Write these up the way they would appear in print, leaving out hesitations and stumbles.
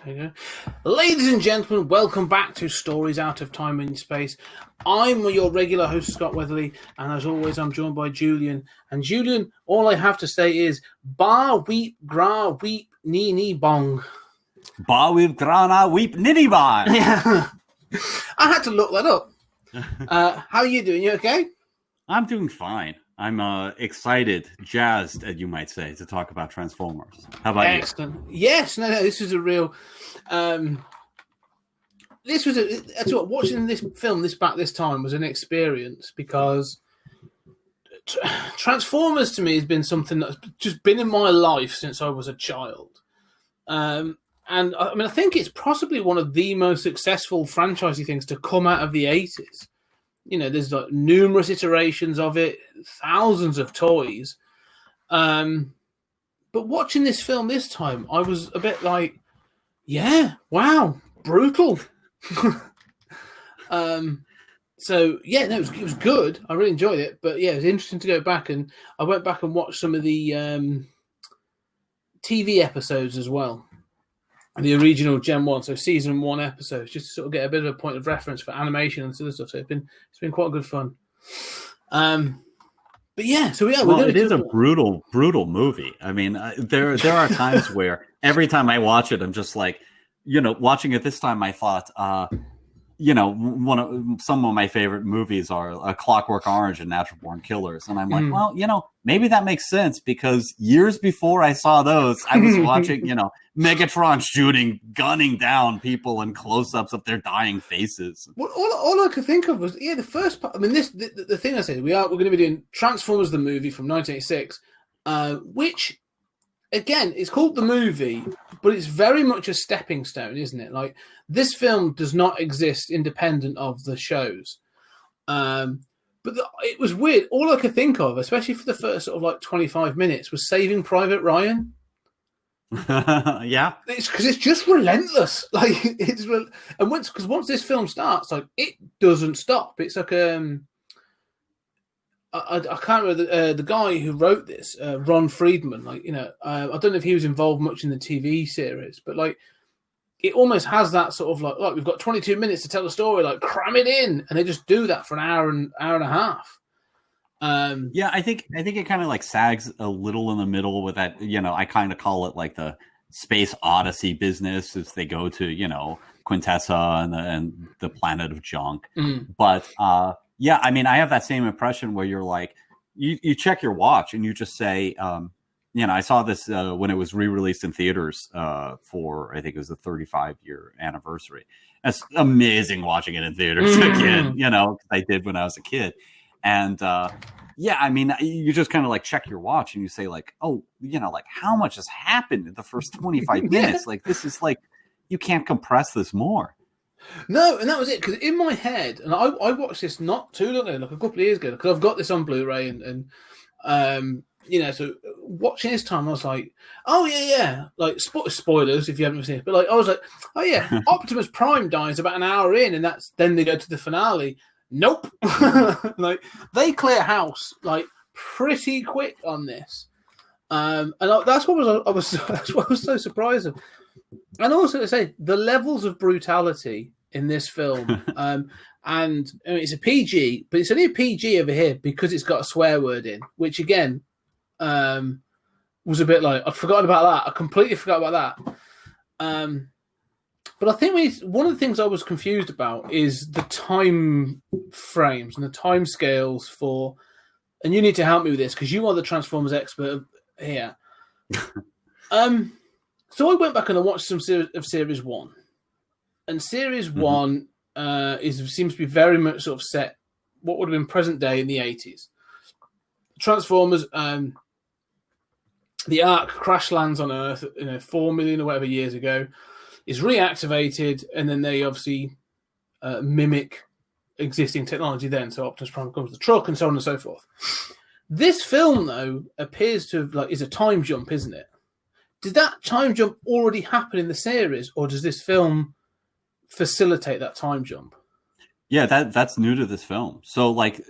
There you go. Ladies and gentlemen, welcome back to Stories Out of Time and Space. I'm your regular host, Scott Weatherly, and as always, I'm joined by Julian. And Julian, all I have to say is Bah-weep-graaagnah, wheep, nee, bong. Bah-weep-graaagnah, wheep, nitty bong. Yeah. I had to look that up. How are you doing? You okay? I'm doing fine. I'm excited, jazzed, as you might say, to talk about Transformers. How about you? Excellent. Yes, no, this was a real... watching this film this time was an experience because Transformers to me has been something that's just been in my life since I was a child. And I mean, I think it's possibly one of the most successful franchisey things to come out of the 80s. You know, there's like numerous iterations of it, thousands of toys. But watching this film this time, I was a bit like, yeah, wow, brutal. So yeah, no, it was good. I really enjoyed it. But yeah, it was interesting to go back, and I went back and watched some of the TV episodes as well. The original Gen 1, so season 1 episodes, just to sort of get a bit of a point of reference for animation and sort of stuff. So it's been quite good fun. But yeah, so yeah, it is a brutal movie. I mean, there are times where every time I watch it, I'm just like, watching it this time, I thought, some of my favorite movies are Clockwork Orange and Natural Born Killers, and I'm like, well, maybe that makes sense because years before I saw those, I was watching, Megatron gunning down people in close-ups of their dying faces. Well, all I could think of was the first part. I mean, the thing I said, we're going to be doing Transformers the movie from 1986, which again is called the movie, but it's very much a stepping stone, isn't it? Like, this film does not exist independent of the shows. But it was weird. All I could think of, especially for the first sort of like 25 minutes, was Saving Private Ryan. Yeah, it's because it's just relentless. Like and once this film starts, like it doesn't stop. It's like I can't remember the guy who wrote this, Ron Friedman. Like I don't know if he was involved much in the TV series, but like it almost has that sort of like we've got 22 minutes to tell a story, like cram it in, and they just do that for an hour and a half. Yeah, I think it kind of like sags a little in the middle with that. I kind of call it like the Space Odyssey business as they go to Quintessa and the planet of junk. But yeah, I mean, I have that same impression where you're like, you check your watch and you just say, I saw this when it was re-released in theaters for, I think it was the 35-year anniversary. It's amazing watching it in theaters again, I did when I was a kid. And yeah, I mean, you just kind of like check your watch and you say like, oh, like how much has happened in the first 25 minutes? Like, this is like, you can't compress this more. No, and that was it. Because in my head, and I watched this not too long ago, like a couple of years ago, because I've got this on Blu-ray and so watching this time, I was like, oh yeah, like spoilers if you haven't seen it, but like I was like, oh yeah, Optimus Prime dies about an hour in, and then they go to the finale. Nope, like they clear house like pretty quick on this, and that's what I was so surprised of. And also to say the levels of brutality in this film, and I mean, it's a PG, but it's only a PG over here because it's got a swear word in, which again was a bit like I'd forgotten about that. I completely forgot about that. But I think one of the things I was confused about is the time frames and the time scales for, and you need to help me with this because you are the Transformers expert here. So I went back and I watched some of Series 1. And Series 1 seems to be very much sort of set what would have been present day in the 80s. Transformers, the Ark crash lands on Earth 4 million or whatever years ago, is reactivated, and then they obviously mimic existing technology then. So Optimus Prime becomes the truck and so on and so forth. This film, though, appears to have is a time jump, isn't it? Did that time jump already happen in the series, or does this film facilitate that time jump? Yeah, that's new to this film. So like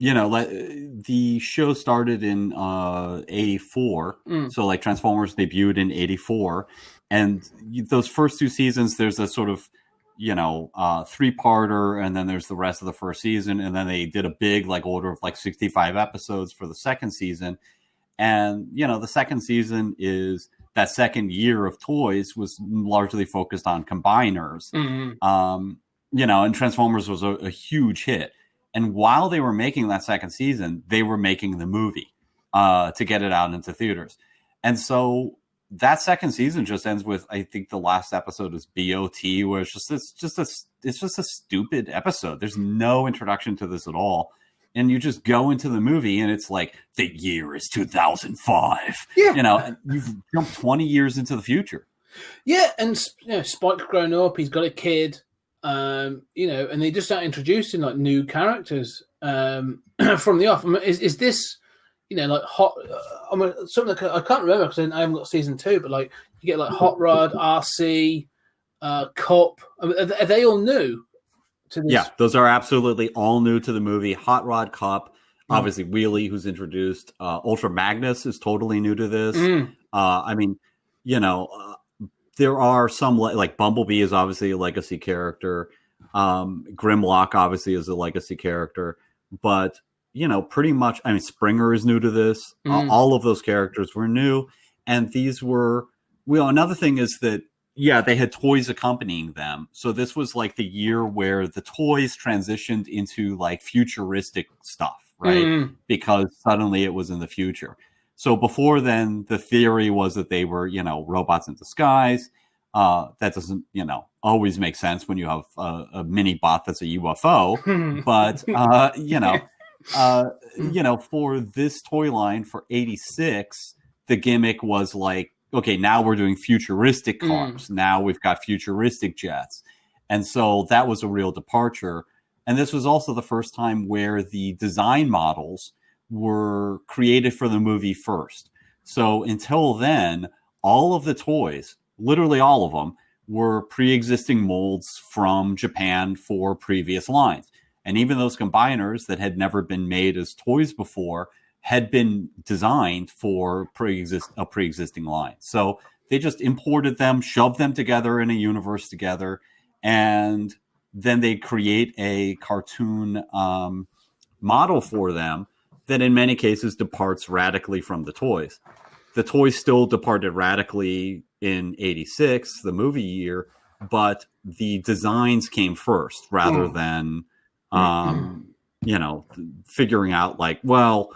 the show started in 84. So like Transformers debuted in 84. And those first two seasons, there's a sort of, three-parter, and then there's the rest of the first season. And then they did a big like order of like 65 episodes for the second season. And, the second season is that second year of toys was largely focused on combiners. And Transformers was a huge hit. And while they were making that second season, they were making the movie to get it out into theaters. And so that second season just ends with, I think the last episode is BOT, where it's just a stupid episode. There's no introduction to this at all. And you just go into the movie and it's like, the year is 2005. And you've jumped 20 years into the future. Yeah. And, Spike's grown up. He's got a kid. And they just start introducing like new characters from the off. I mean, is this, like hot? Something like, I can't remember because I haven't got season 2. But like you get like Hot Rod, RC, Cup. I mean, are they all new to this? Yeah, those are absolutely all new to the movie. Hot Rod, Cup, obviously Wheelie, who's introduced. Ultra Magnus is totally new to this. There are some like Bumblebee is obviously a legacy character. Grimlock obviously is a legacy character, but pretty much, Springer is new to this. All of those characters were new, and these were. Another thing is that they had toys accompanying them. So this was like the year where the toys transitioned into like futuristic stuff, right? Because suddenly it was in the future. So before then, the theory was that they were, robots in disguise. That doesn't, always make sense when you have a mini bot that's a UFO. But, for this toy line for 86, the gimmick was like, okay, now we're doing futuristic cars. Now we've got futuristic jets. And so that was a real departure. And this was also the first time where the design models were created for the movie first. So until then, all of the toys, literally all of them, were pre-existing molds from Japan for previous lines. And even those combiners that had never been made as toys before had been designed for a pre-existing line. So they just imported them, shoved them together in a universe together, and then they create a cartoon model for them that in many cases departs radically from the toys. The toys still departed radically in 86, the movie year, but the designs came first rather than, figuring out like, well,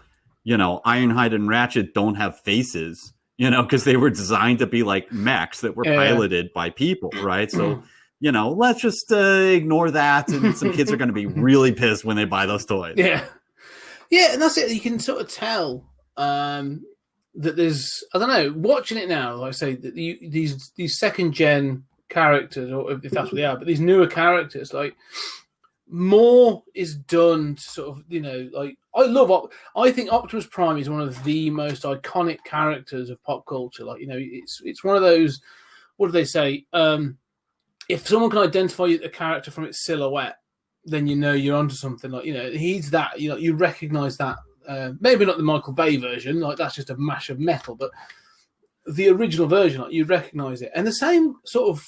Ironhide and Ratchet don't have faces, because they were designed to be like mechs that were piloted by people, right? So, let's just ignore that, and some kids are going to be really pissed when they buy those toys. Yeah, and that's it. You can sort of tell that there's, I don't know, watching it now, like I say, that these second gen characters, or if that's what they are, but these newer characters, like more is done to sort of, like I think Optimus Prime is one of the most iconic characters of pop culture. Like, it's one of those, what do they say? If someone can identify a character from its silhouette, then you're onto something. Like, he's that, you recognize that. Maybe not the Michael Bay version, like that's just a mash of metal, but the original version, like you recognize it. And the same sort of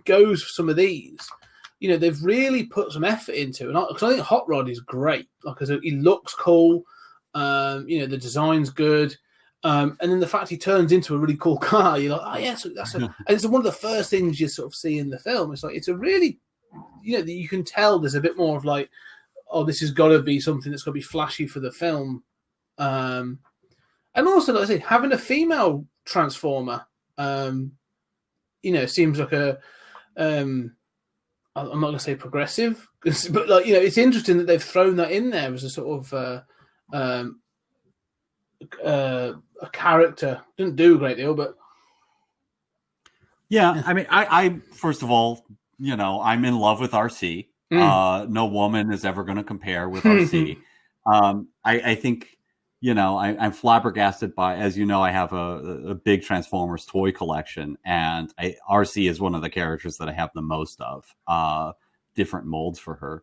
goes for some of these. They've really put some effort into it. Because I think Hot Rod is great. Like, he looks cool. The design's good. And then the fact he turns into a really cool car, you're like, oh yeah, so and it's one of the first things you sort of see in the film. It's like, it's a really, you can tell there's a bit more of like, oh, this has got to be something that's going to be flashy for the film. And also, like I say, having a female Transformer, seems like a, I'm not going to say progressive, but like, it's interesting that they've thrown that in there as a sort of a character. Didn't do a great deal, but yeah. I mean, I first of all, I'm in love with RC. No woman is ever going to compare with RC. I think, I'm flabbergasted by, as I have a big Transformers toy collection, and RC is one of the characters that I have the most of, different molds for her.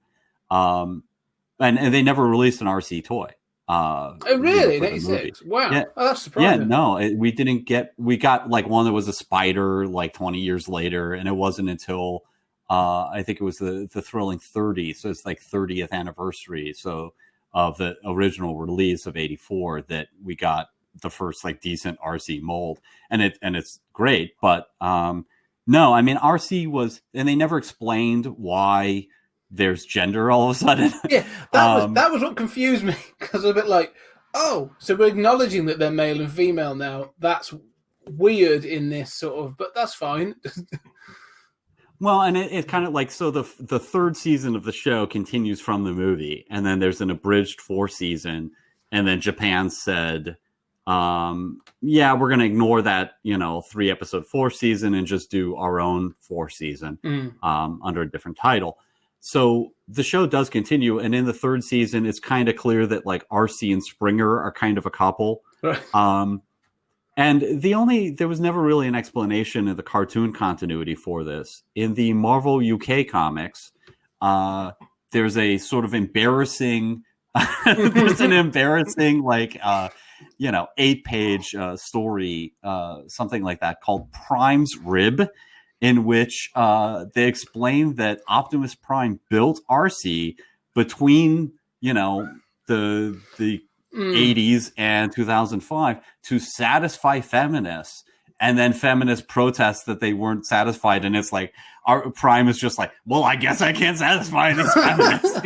and they never released an RC toy. Oh, really? In 86? Wow. Yeah. Oh, that's surprising. Yeah, no, we got like one that was a spider like 20 years later, and it wasn't until I think it was the Thrilling 30, so it's like 30th anniversary of the original release of 84 that we got the first like decent RC mold, and it's great, but no, I mean RC was, and they never explained why there's gender all of a sudden. Yeah, that was what confused me, because I'm a bit like, oh, so we're acknowledging that they're male and female now. That's weird in this sort of, but that's fine. Well, and it kind of like, so the third season of the show continues from the movie, and then there's an abridged 4th season, and then Japan said, yeah, we're going to ignore that, 3-episode 4th season and just do our own 4th season under a different title. So the show does continue, and in the 3rd season, it's kind of clear that like RC and Springer are kind of a couple. Right. And there was never really an explanation in the cartoon continuity for this. In the Marvel UK comics, there's a sort of embarrassing, there's an embarrassing, like, 8-page story, something like that, called Prime's Rib, in which they explain that Optimus Prime built RC between, the 80s and 2005 to satisfy feminists, and then feminists protest that they weren't satisfied, and it's like our Prime is just like, well, I guess I can't satisfy these feminists.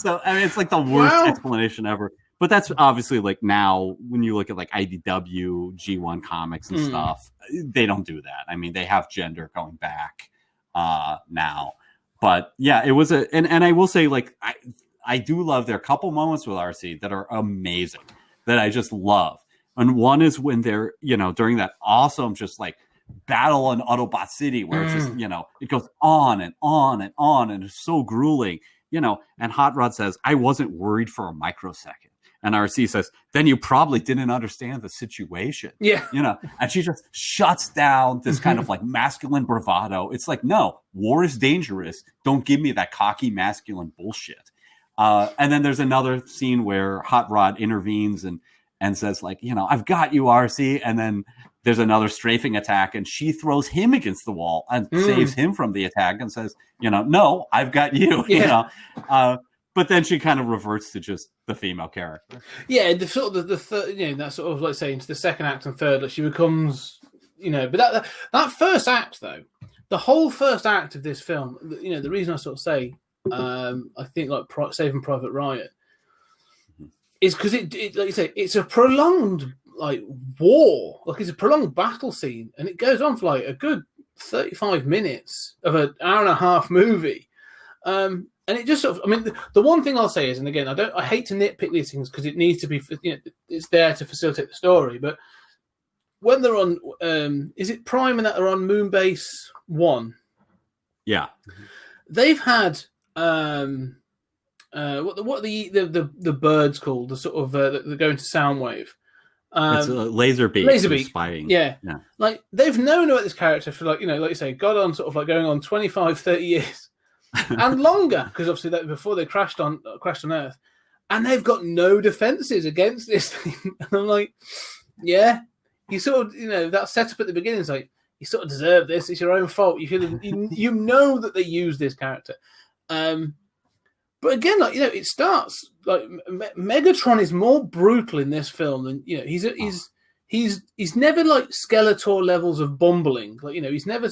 So I mean, it's like the worst explanation ever. But that's obviously like, now when you look at like IDW, G1 comics and stuff, they don't do that. I mean, they have gender going back now. But yeah, it was and I will say, like, I do love, there are a couple moments with RC that are amazing, that I just love. And one is when they're, during that awesome just like battle in Autobot City, where it's just, it goes on and on and on, and it's so grueling, and Hot Rod says, I wasn't worried for a microsecond. And RC says, then you probably didn't understand the situation. Yeah. And she just shuts down this kind of like masculine bravado. It's like, no, war is dangerous. Don't give me that cocky masculine bullshit. And then there's another scene where Hot Rod intervenes and says like, I've got you, RC. And then there's another strafing attack, and she throws him against the wall and saves him from the attack and says, no, I've got you, but then she kind of reverts to just the female character. Yeah, the sort of the third, that sort of, like, say, into the second act and third, like, she becomes, but that first act, though, the whole first act of this film, the reason I sort of say, I think like Saving Private Ryan, is because it like you say, it's a prolonged like war, like it's a prolonged battle scene, and it goes on for like a good 35 minutes of an hour and a half movie. And it just sort of, I mean, the one thing I'll say is, and again, I hate to nitpick these things because it needs to be, it's there to facilitate the story. But when they're on, is it Prime and that are on Moonbase 1? Yeah, they've had what are the birds called? The sort of that go into Soundwave. It's a Laserbeak. Laserbeak, spying. Yeah. Like they've known about this character for like like you say, got on sort of like going on 25, 30 years. And longer, because obviously that before they crashed on Earth, and they've got no defenses against this thing. And I'm like, yeah, you sort of that setup at the beginning is like, you sort of deserve this. It's your own fault. You should have, you know that they use this character. But again, like it starts like Megatron is more brutal in this film than he's never like Skeletor levels of bumbling. Like he's never.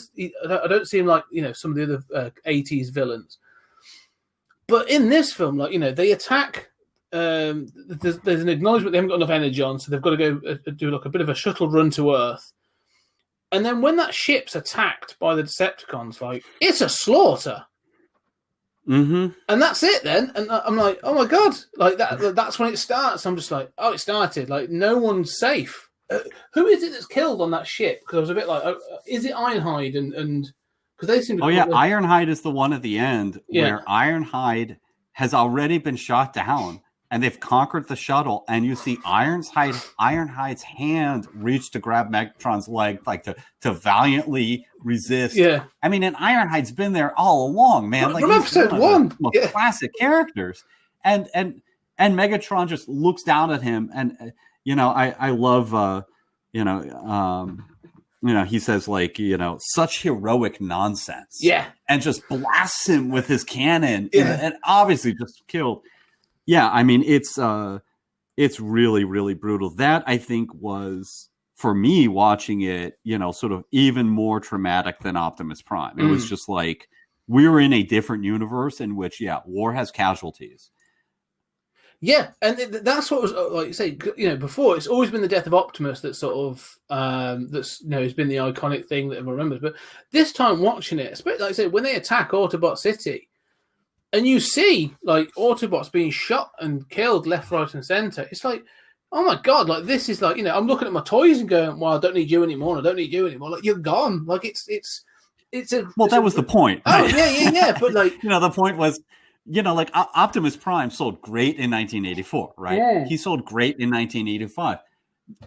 I don't see him like some of the other 80s villains. But in this film, like they attack. There's an acknowledgement they haven't got enough energy on, so they've got to go do like a bit of a shuttle run to Earth. And then when that ship's attacked by the Decepticons, like it's a slaughter. Mm-hmm. And that's it then. And I'm like, oh my god, like that's when it starts. I'm just like, oh, it started. Like no one's safe. Who is it that's killed on that ship? Because I was a bit like, is it Ironhide? And because they seem to. Oh yeah, Ironhide is the one at the end where Ironhide has already been shot down, and they've conquered the shuttle, and you see Ironhide's hand reach to grab Megatron's leg, like to valiantly resist. Yeah, I mean, and Ironhide's been there all along, man. Like from episode 1, classic characters. and Megatron just looks down at him, and I love he says like, such heroic nonsense. Yeah. And just blasts him with his cannon. Yeah. And obviously just killed. Yeah. I mean, it's really, really brutal. That I think was, for me watching it, sort of even more traumatic than Optimus Prime. It was just like, we were in a different universe in which, war has casualties. Yeah, and that's what was, like you say, before it's always been the death of Optimus that sort of has been the iconic thing that everyone remembers. But this time watching it, especially like I say, when they attack Autobot City, and you see like Autobots being shot and killed left, right, and center, it's like, oh my god, like this is like, I'm looking at my toys and going, well, I don't need you anymore. I don't need you anymore. Like, you're gone. Like that was the point. Oh yeah. But like, the point was, like Optimus Prime sold great in 1984, right? Yeah. He sold great in 1985.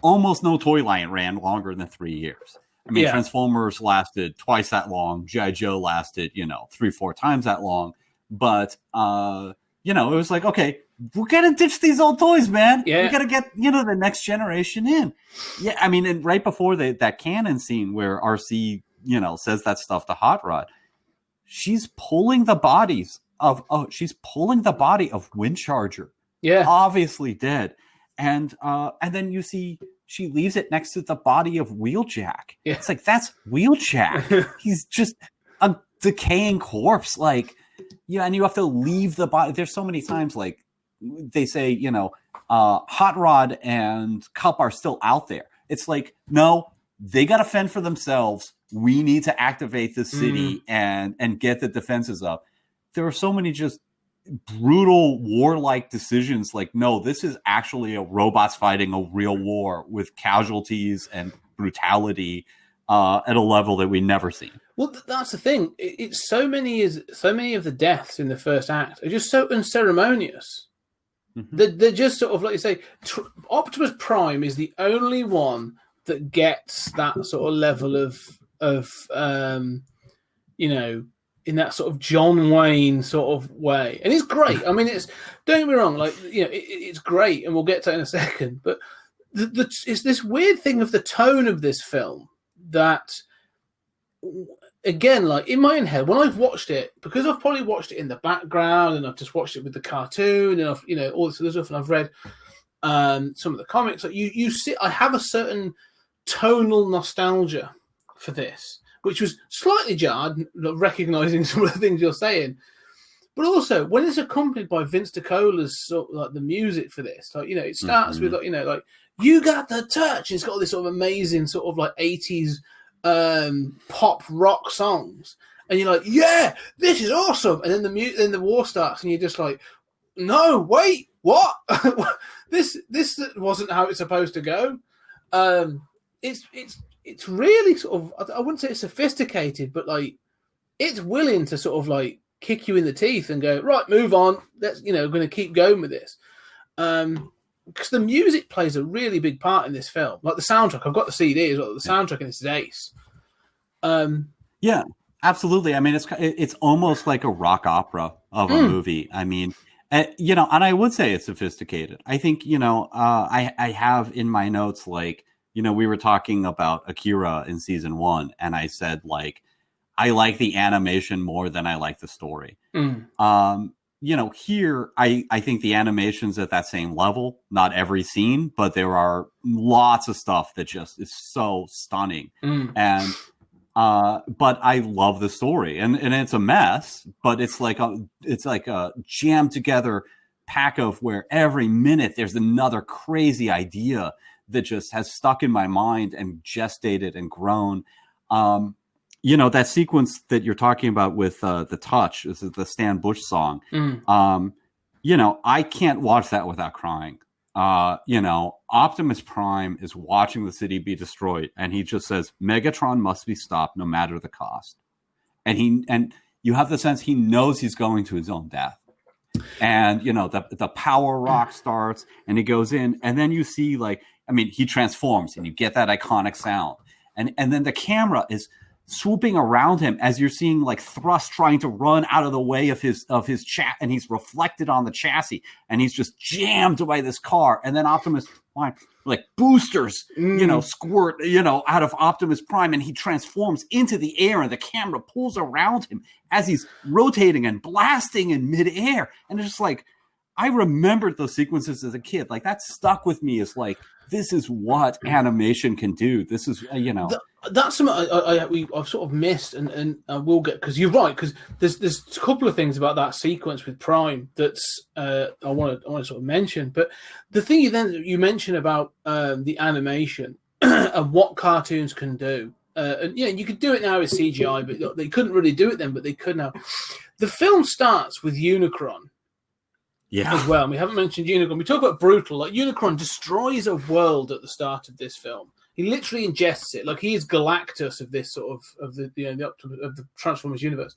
Almost no toy line ran longer than 3 years. I mean, Transformers lasted twice that long. G.I. Joe lasted, 3-4 times that long. But, it was like, okay, we're going to ditch these old toys, man. Yeah. We got to get, the next generation in. Yeah, I mean, and right before that cannon scene where RC, says that stuff to Hot Rod, she's pulling the body of Windcharger. Yeah. Obviously dead. And then you see she leaves it next to the body of Wheeljack. Yeah. It's like, that's Wheeljack. He's just a decaying corpse. Like, and you have to leave the body. There's so many times, like, they say, Hot Rod and Cup are still out there. It's like, no, they got to fend for themselves. We need to activate the city and get the defenses up. There are so many just brutal warlike decisions. Like, no, this is actually a robots fighting a real war with casualties and brutality at a level that we never seen. Well, that's the thing. It's so many of the deaths in the first act are just so unceremonious. Mm-hmm. They're just sort of, like you say, Optimus Prime is the only one that gets that sort of level of in that sort of John Wayne sort of way. And it's great. I mean, don't get me wrong, like, it's great, and we'll get to it in a second. But it's this weird thing of the tone of this film that, again, like in my own head, when I've watched it, because I've probably watched it in the background and I've just watched it with the cartoon and I've, all this other stuff, and I've read some of the comics, like you see, I have a certain tonal nostalgia for this, which was slightly jarred, recognizing some of the things you're saying. But also, when it's accompanied by Vince DiCola's sort of like the music for this, like, it starts with, like, like, you got the touch. And it's got all this sort of amazing sort of like 80s pop rock songs. And you're like, yeah, this is awesome. And then the war starts, and you're just like, no, wait, what? This wasn't how it's supposed to go. It's really sort of, I wouldn't say it's sophisticated, but like, it's willing to sort of like kick you in the teeth and go, right, move on. Let's, going to keep going with this. Because the music plays a really big part in this film. Like the soundtrack, I've got the CD as well. The soundtrack in this is ace. Yeah, absolutely. I mean, it's almost like a rock opera of a movie. I mean, and I would say it's sophisticated. I think, I have in my notes, like, we were talking about Akira in season 1, and I said, like, I like the animation more than I like the story. Here, I think the animation's at that same level. Not every scene, but there are lots of stuff that just is so stunning. And but I love the story, and it's a mess, but it's like a jammed together pack of where every minute there's another crazy idea that just has stuck in my mind and gestated and grown. That sequence that you're talking about with the touch, this is the Stan Bush song. I can't watch that without crying. Optimus Prime is watching the city be destroyed, and he just says, Megatron must be stopped no matter the cost. And you have the sense he knows he's going to his own death. And, the power rock starts, and he goes in, and then you see, like, I mean, he transforms, and you get that iconic sound. And then the camera is swooping around him as you're seeing like Thrust trying to run out of the way of his chat, and he's reflected on the chassis, and he's just jammed by this car. And then Optimus Prime, like boosters, squirt, out of Optimus Prime, and he transforms into the air, and the camera pulls around him as he's rotating and blasting in midair. And it's just like, I remembered those sequences as a kid. Like, that stuck with me as like, this is what animation can do. This is, That's something I've sort of missed, and we'll get, because you're right, because there's a couple of things about that sequence with Prime that's I want to sort of mention. But the thing you mentioned about the animation and what cartoons can do, and you could do it now with CGI, but they couldn't really do it then, but they could now. The film starts with Unicron. Yeah, as well. And we haven't mentioned Unicron. We talk about brutal. Like, Unicron destroys a world at the start of this film. He literally ingests it. Like, he is Galactus of this sort of the Transformers universe.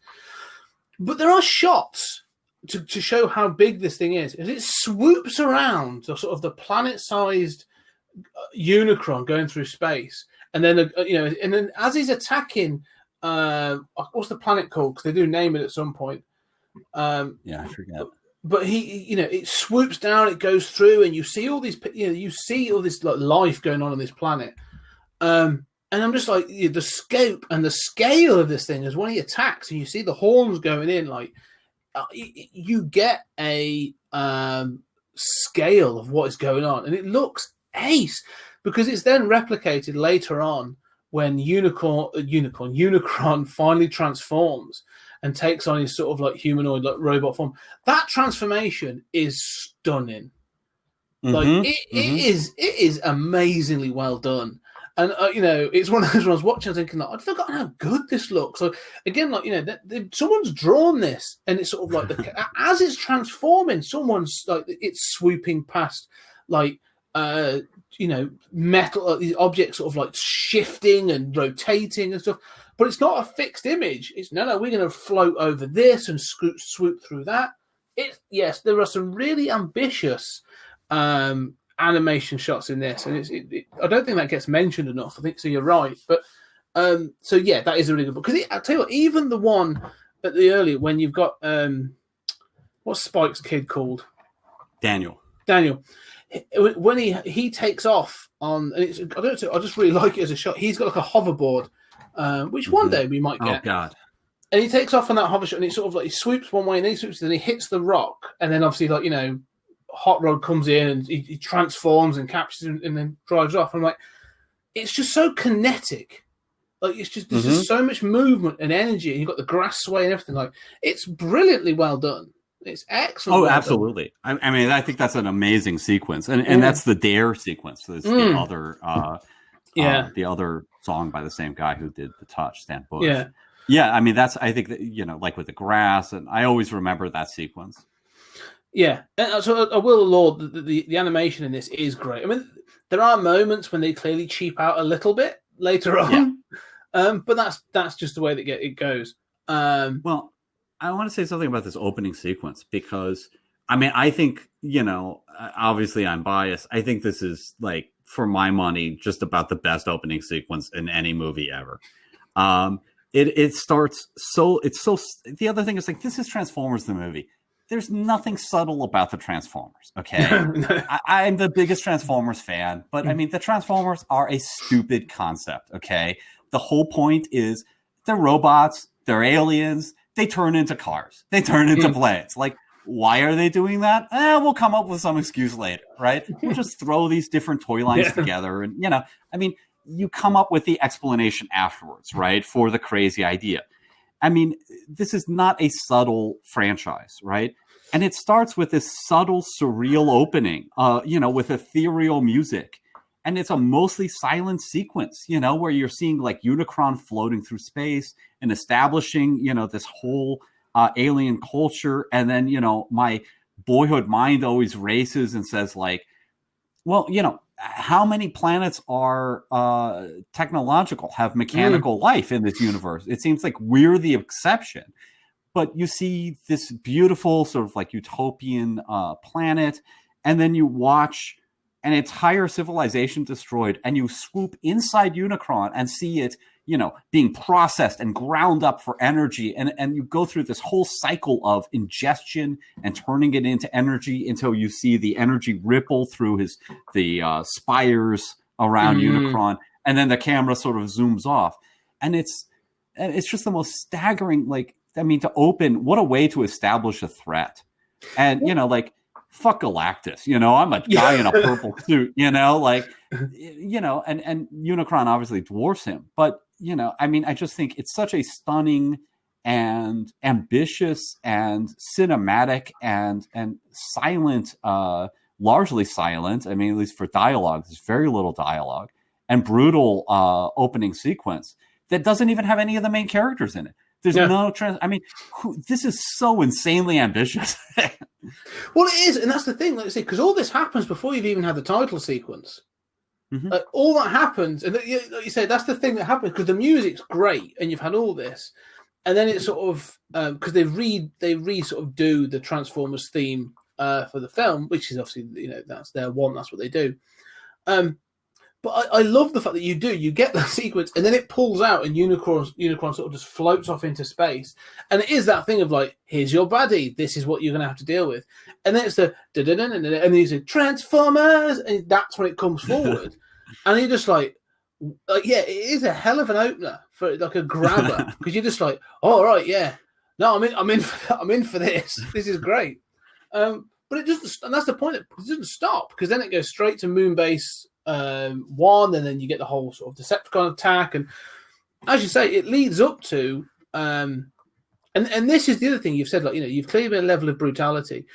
But there are shots to show how big this thing is. As it swoops around sort of the planet-sized Unicron going through space, and then and then as he's attacking, what's the planet called? Because they do name it at some point. I forget. But it swoops down, it goes through, and you see all these, you see all this like life going on this planet. And I'm just like, the scope and the scale of this thing is when he attacks, and you see the horns going in, like you get a scale of what is going on, and it looks ace, because it's then replicated later on when Unicron finally transforms and takes on his sort of like humanoid, like robot form. That transformation is stunning. Like it is amazingly well done. And it's one of those ones watching, thinking like, I'd forgotten how good this looks. So again, like someone's drawn this, and it's sort of like as it's transforming, someone's like it's swooping past, like metal, these objects sort of like shifting and rotating and stuff. But it's not a fixed image. It's no, we're going to float over this and swoop through that. Yes, there are some really ambitious animation shots in this, and I don't think that gets mentioned enough. I think so. You're right, but that is a really good book. Because I tell you what, even the one at the earlier when you've got what's Spike's kid called? Daniel. When he takes off on, and I just really like it as a shot. He's got like a hoverboard. Which one day we might get. Oh, God. And he takes off on that hover shot, and he sort of like he swoops one way, and then he swoops, and then he hits the rock, and then obviously Hot Rod comes in, and he transforms and captures him, and then drives off. I'm like, it's just so kinetic. Like, it's just there's just so much movement and energy, and you've got the grass sway and everything. Like, it's brilliantly well done. It's excellent. Oh, absolutely. I mean, I think that's an amazing sequence, and that's the Dare sequence. There's the other. The other song by the same guy who did The Touch, Stan Bush. Yeah. I mean, I think that, like with the grass, and I always remember that sequence. Yeah. And so I will laud the animation in this is great. I mean, there are moments when they clearly cheap out a little bit later on, but that's just the way that it goes. Well, I want to say something about this opening sequence, because, I mean, I think, obviously I'm biased. I think this is, like, for my money, just about the best opening sequence in any movie ever. It starts the other thing is, like, this is Transformers the movie. There's nothing subtle about the Transformers, okay? I'm the biggest Transformers fan, but I mean, the Transformers are a stupid concept, okay? The whole point is they're robots, they're aliens, they turn into cars, they turn into planes. Like, why are they doing that? We'll come up with some excuse later, right? We'll just throw these different toy lines together. And, I mean, you come up with the explanation afterwards, right? For the crazy idea. I mean, this is not a subtle franchise, right? And it starts with this subtle, surreal opening, with ethereal music. And it's a mostly silent sequence, where you're seeing like Unicron floating through space and establishing, this whole alien culture. And then, my boyhood mind always races and says, like, well, how many planets are technological, have mechanical life in this universe? It seems like we're the exception. But you see this beautiful sort of like utopian planet, and then you watch an entire civilization destroyed, and you swoop inside Unicron and see it, being processed and ground up for energy. And you go through this whole cycle of ingestion and turning it into energy until you see the energy ripple through the spires around Unicron. And then the camera sort of zooms off. And it's just the most staggering, to open, what a way to establish a threat. And, fuck Galactus, I'm a guy in a purple suit, and Unicron obviously dwarfs him. But, I just think it's such a stunning and ambitious and cinematic and silent, largely silent. I mean, at least for dialogue, there's very little dialogue, and brutal opening sequence that doesn't even have any of the main characters in it. There's no this is so insanely ambitious. Well, it is, and that's the thing, like I say, because all this happens before you've even had the title sequence. Like, all that happens, and like you say, that's the thing that happens, because the music's great, and you've had all this, and then it's sort of because they sort of do the Transformers theme for the film, which is obviously that's their one, that's what they do. But I love the fact that you get that sequence, and then it pulls out, and Unicron sort of just floats off into space. And it is that thing of like, here's your baddie, this is what you're going to have to deal with. And then it's the da-da-da-da-da, and then you say, Transformers! And that's when it comes forward. And you're just like, yeah, it is a hell of an opener for like a grabber, because you're just like, oh, right, yeah. No, I'm in for this. This is great. But it doesn't, and that's the point, it doesn't stop, because then it goes straight to Moonbase 1, and then you get the whole sort of Decepticon attack, and as you say, it leads up to and this is the other thing you've said, like, you've clearly been a level of brutality.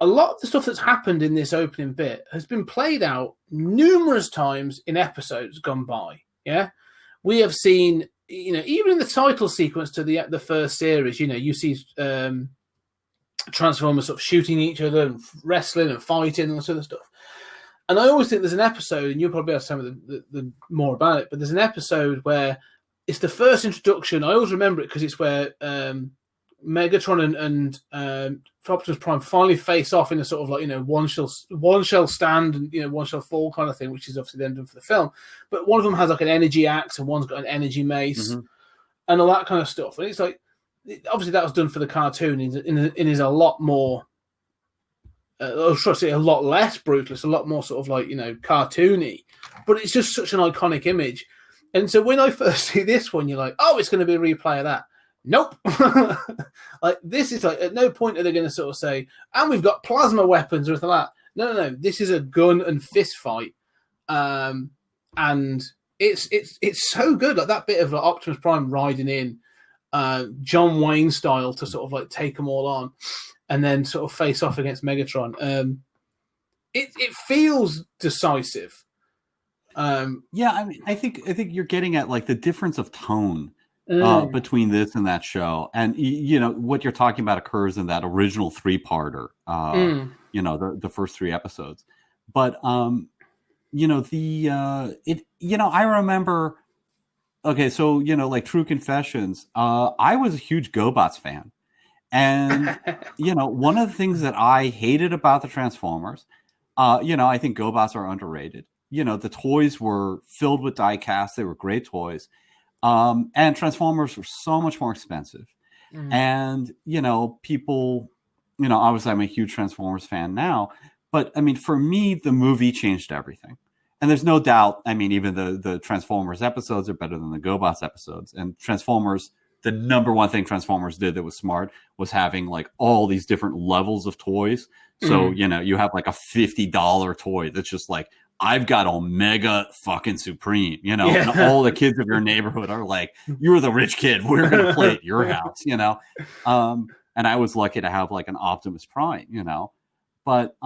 A lot of the stuff that's happened in this opening bit has been played out numerous times in episodes gone by. Yeah, we have seen, even in the title sequence to the first series, you see Transformers sort of shooting each other and wrestling and fighting and all sort of stuff. And I always think there's an episode, and you'll probably have some of the more about it, but there's an episode where it's the first introduction. I always remember it because it's where Megatron and Optimus Prime finally face off in a sort of like, one shall stand and, one shall fall kind of thing, which is obviously then done for the film. But one of them has like an energy axe and one's got an energy mace and all that kind of stuff. And it's like, obviously that was done for the cartoon and is a lot more, I should say a lot less brutal. It's a lot more sort of like, cartoony, but it's just such an iconic image. And so when I first see this one, you're like, oh, it's going to be a replay of that. Nope. Like, this is like, at no point are they going to sort of say, and we've got plasma weapons or anything like that. No. This is a gun and fist fight. And it's so good. Like that bit of like Optimus Prime riding in, John Wayne style, to sort of like take them all on, and then sort of face off against Megatron. It feels decisive. I think you're getting at like the difference of tone between this and that show, and what you're talking about occurs in that original 3-parter. The first 3 episodes, but I remember. Okay, so like True Confessions, I was a huge GoBots fan. And, one of the things that I hated about the Transformers, I think GoBots are underrated. The toys were filled with die casts. They were great toys. And Transformers were so much more expensive. And, people, obviously I'm a huge Transformers fan now. But, for me, the movie changed everything. And there's no doubt, even the Transformers episodes are better than the GoBots episodes. And Transformers, the number one thing Transformers did that was smart was having like all these different levels of toys. So, you have like a $50 toy that's just like, I've got Omega fucking Supreme, and all the kids of your neighborhood are like, you're the rich kid. We're going to play at your house, and I was lucky to have like an Optimus Prime, but,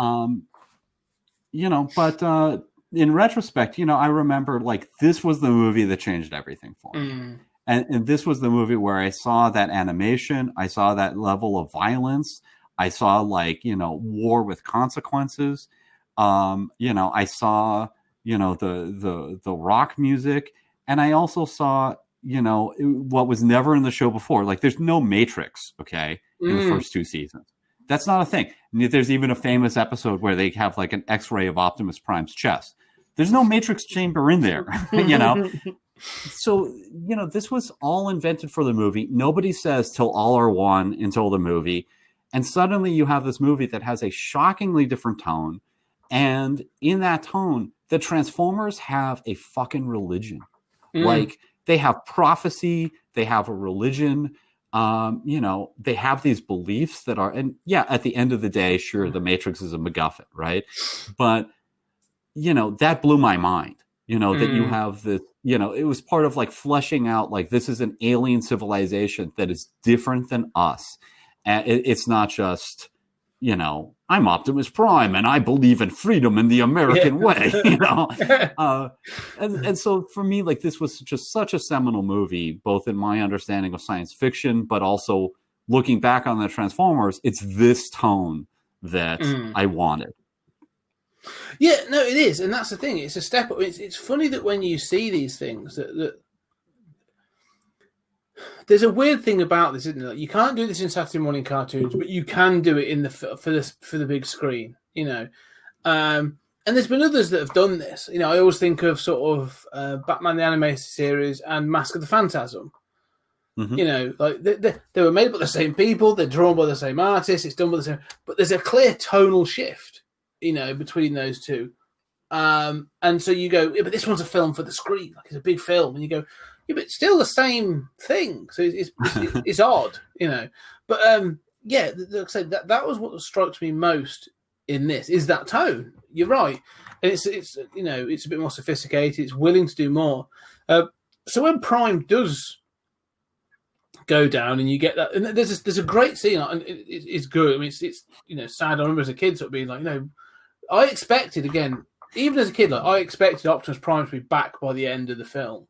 in retrospect, I remember like this was the movie that changed everything for me. And this was the movie where I saw that animation. I saw that level of violence. I saw like, war with consequences. I saw, the rock music. And I also saw, what was never in the show before. Like there's no Matrix, okay, in the first 2 seasons. That's not a thing. There's even a famous episode where they have like an X-ray of Optimus Prime's chest. There's no Matrix chamber in there, So, this was all invented for the movie. Nobody says till all are one until the movie. And suddenly you have this movie that has a shockingly different tone. And in that tone, the Transformers have a fucking religion. Like, they have prophecy. They have a religion. They have these beliefs that are, and yeah, at the end of the day, sure, the Matrix is a MacGuffin, right? But, that blew my mind, that you have this, it was part of like fleshing out, like, this is an alien civilization that is different than us. And it's not just, I'm Optimus Prime and I believe in freedom in the American way, and so for me, like, this was just such a seminal movie, both in my understanding of science fiction, but also looking back on the Transformers, it's this tone that I wanted. Yeah, no, it is. And that's the thing. It's a step up. It's funny that when you see these things that there's a weird thing about this, isn't it? Like, you can't do this in Saturday morning cartoons, but you can do it in for the big screen, And there's been others that have done this. I always think of sort of Batman the Animated Series and Mask of the Phantasm. Like they were made by the same people, they're drawn by the same artists, it's done by the same, but there's a clear tonal shift, between those two. And so you go, yeah, but this one's a film for the screen, like it's a big film, and you go, yeah, but it's still the same thing. So it's odd, But like I said, that was what strikes me most in this, is that tone. You're right, and it's it's a bit more sophisticated. It's willing to do more. So when Prime does go down, and you get that, and there's a great scene, and it's good. I mean, it's sad. I remember as a kid sort of being like, I expected, again, even as a kid, like, I expected Optimus Prime to be back by the end of the film.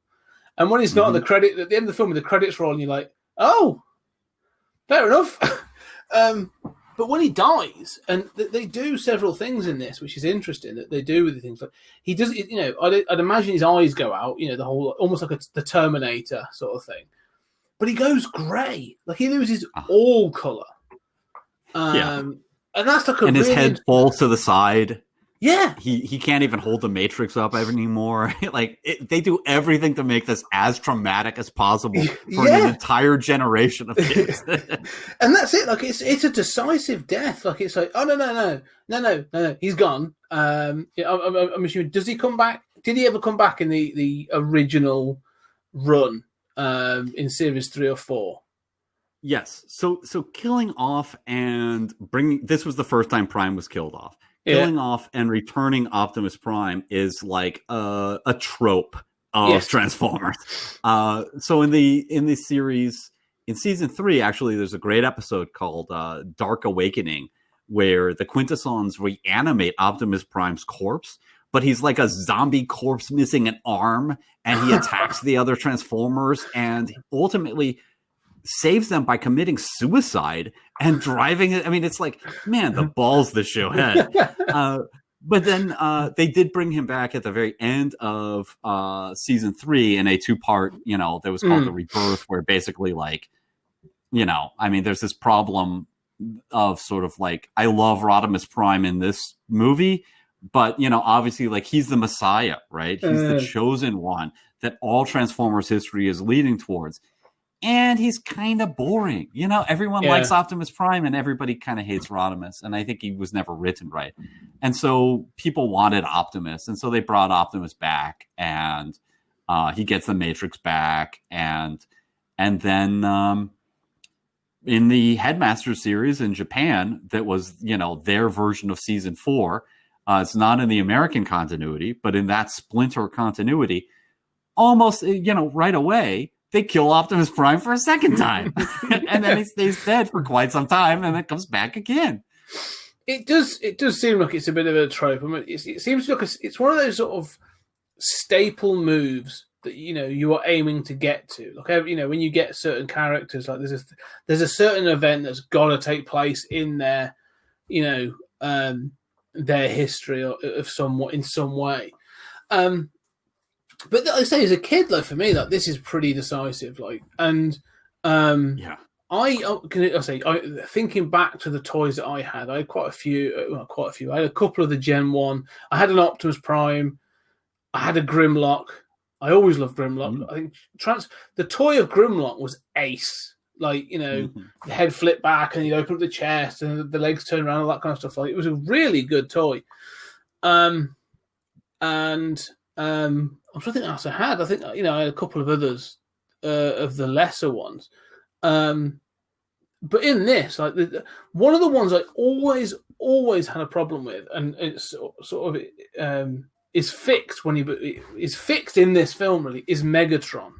And when he's not on the credit, at the end of the film, with the credits roll, and you're like, oh, fair enough. But when he dies, and they do several things in this, which is interesting, that they do with the things like, he does, I'd imagine his eyes go out, the whole, almost like the Terminator sort of thing. But he goes grey, like he loses all colour. And that's like and his head falls to the side. Yeah, he can't even hold the Matrix up anymore. They do everything to make this as traumatic as possible for an entire generation of kids. And that's it. Like it's a decisive death. Like it's like, oh no, he's gone. I'm assuming, does he come back? Did he ever come back in the original run in series 3 or 4? Yes. So killing off and bringing, this was the first time Prime was killed off. Killing off and returning Optimus Prime is like a trope of Transformers. So in the series, in season 3, actually, there's a great episode called Dark Awakening, where the Quintessons reanimate Optimus Prime's corpse, but he's like a zombie corpse missing an arm, and he attacks the other Transformers and ultimately saves them by committing suicide and driving it. I mean, it's like, man, the balls the show had. But then they did bring him back at the very end of season 3 in a 2-part, that was called The Rebirth, where basically, like, I mean, there's this problem of sort of like, I love Rodimus Prime in this movie, but, obviously, like, he's the Messiah, right? He's the chosen one that all Transformers history is leading towards. And he's kind of boring. Everyone likes Optimus Prime and everybody kind of hates Rodimus. And I think he was never written right. And so people wanted Optimus. And so they brought Optimus back, and he gets the Matrix back. And then in the Headmaster series in Japan, that was, their version of season 4. It's not in the American continuity, but in that splinter continuity, almost, right away, they kill Optimus Prime for a second time. And then he stays dead for quite some time, and then comes back again. It does seem like it's a bit of a trope. I mean, it seems like it's one of those sort of staple moves that, you are aiming to get to. Like, when you get certain characters, like there's a certain event that's got to take place in their, their history of somewhat in some way. But like I say, as a kid, like, for me, like, this is pretty decisive. Like, and thinking back to the toys that I had quite a few. I had a couple of the Gen 1. I had an Optimus Prime. I had a Grimlock. I always loved Grimlock. I think the toy of Grimlock was ace. Like, the head flipped back and you'd open up the chest and the legs turn around, all that kind of stuff. Like, it was a really good toy. I'm trying to think what else I had. I think, I had a couple of others of the lesser ones. But in this, like one of the ones I always had a problem with, and it's sort of is fixed is fixed in this film. Really, is Megatron.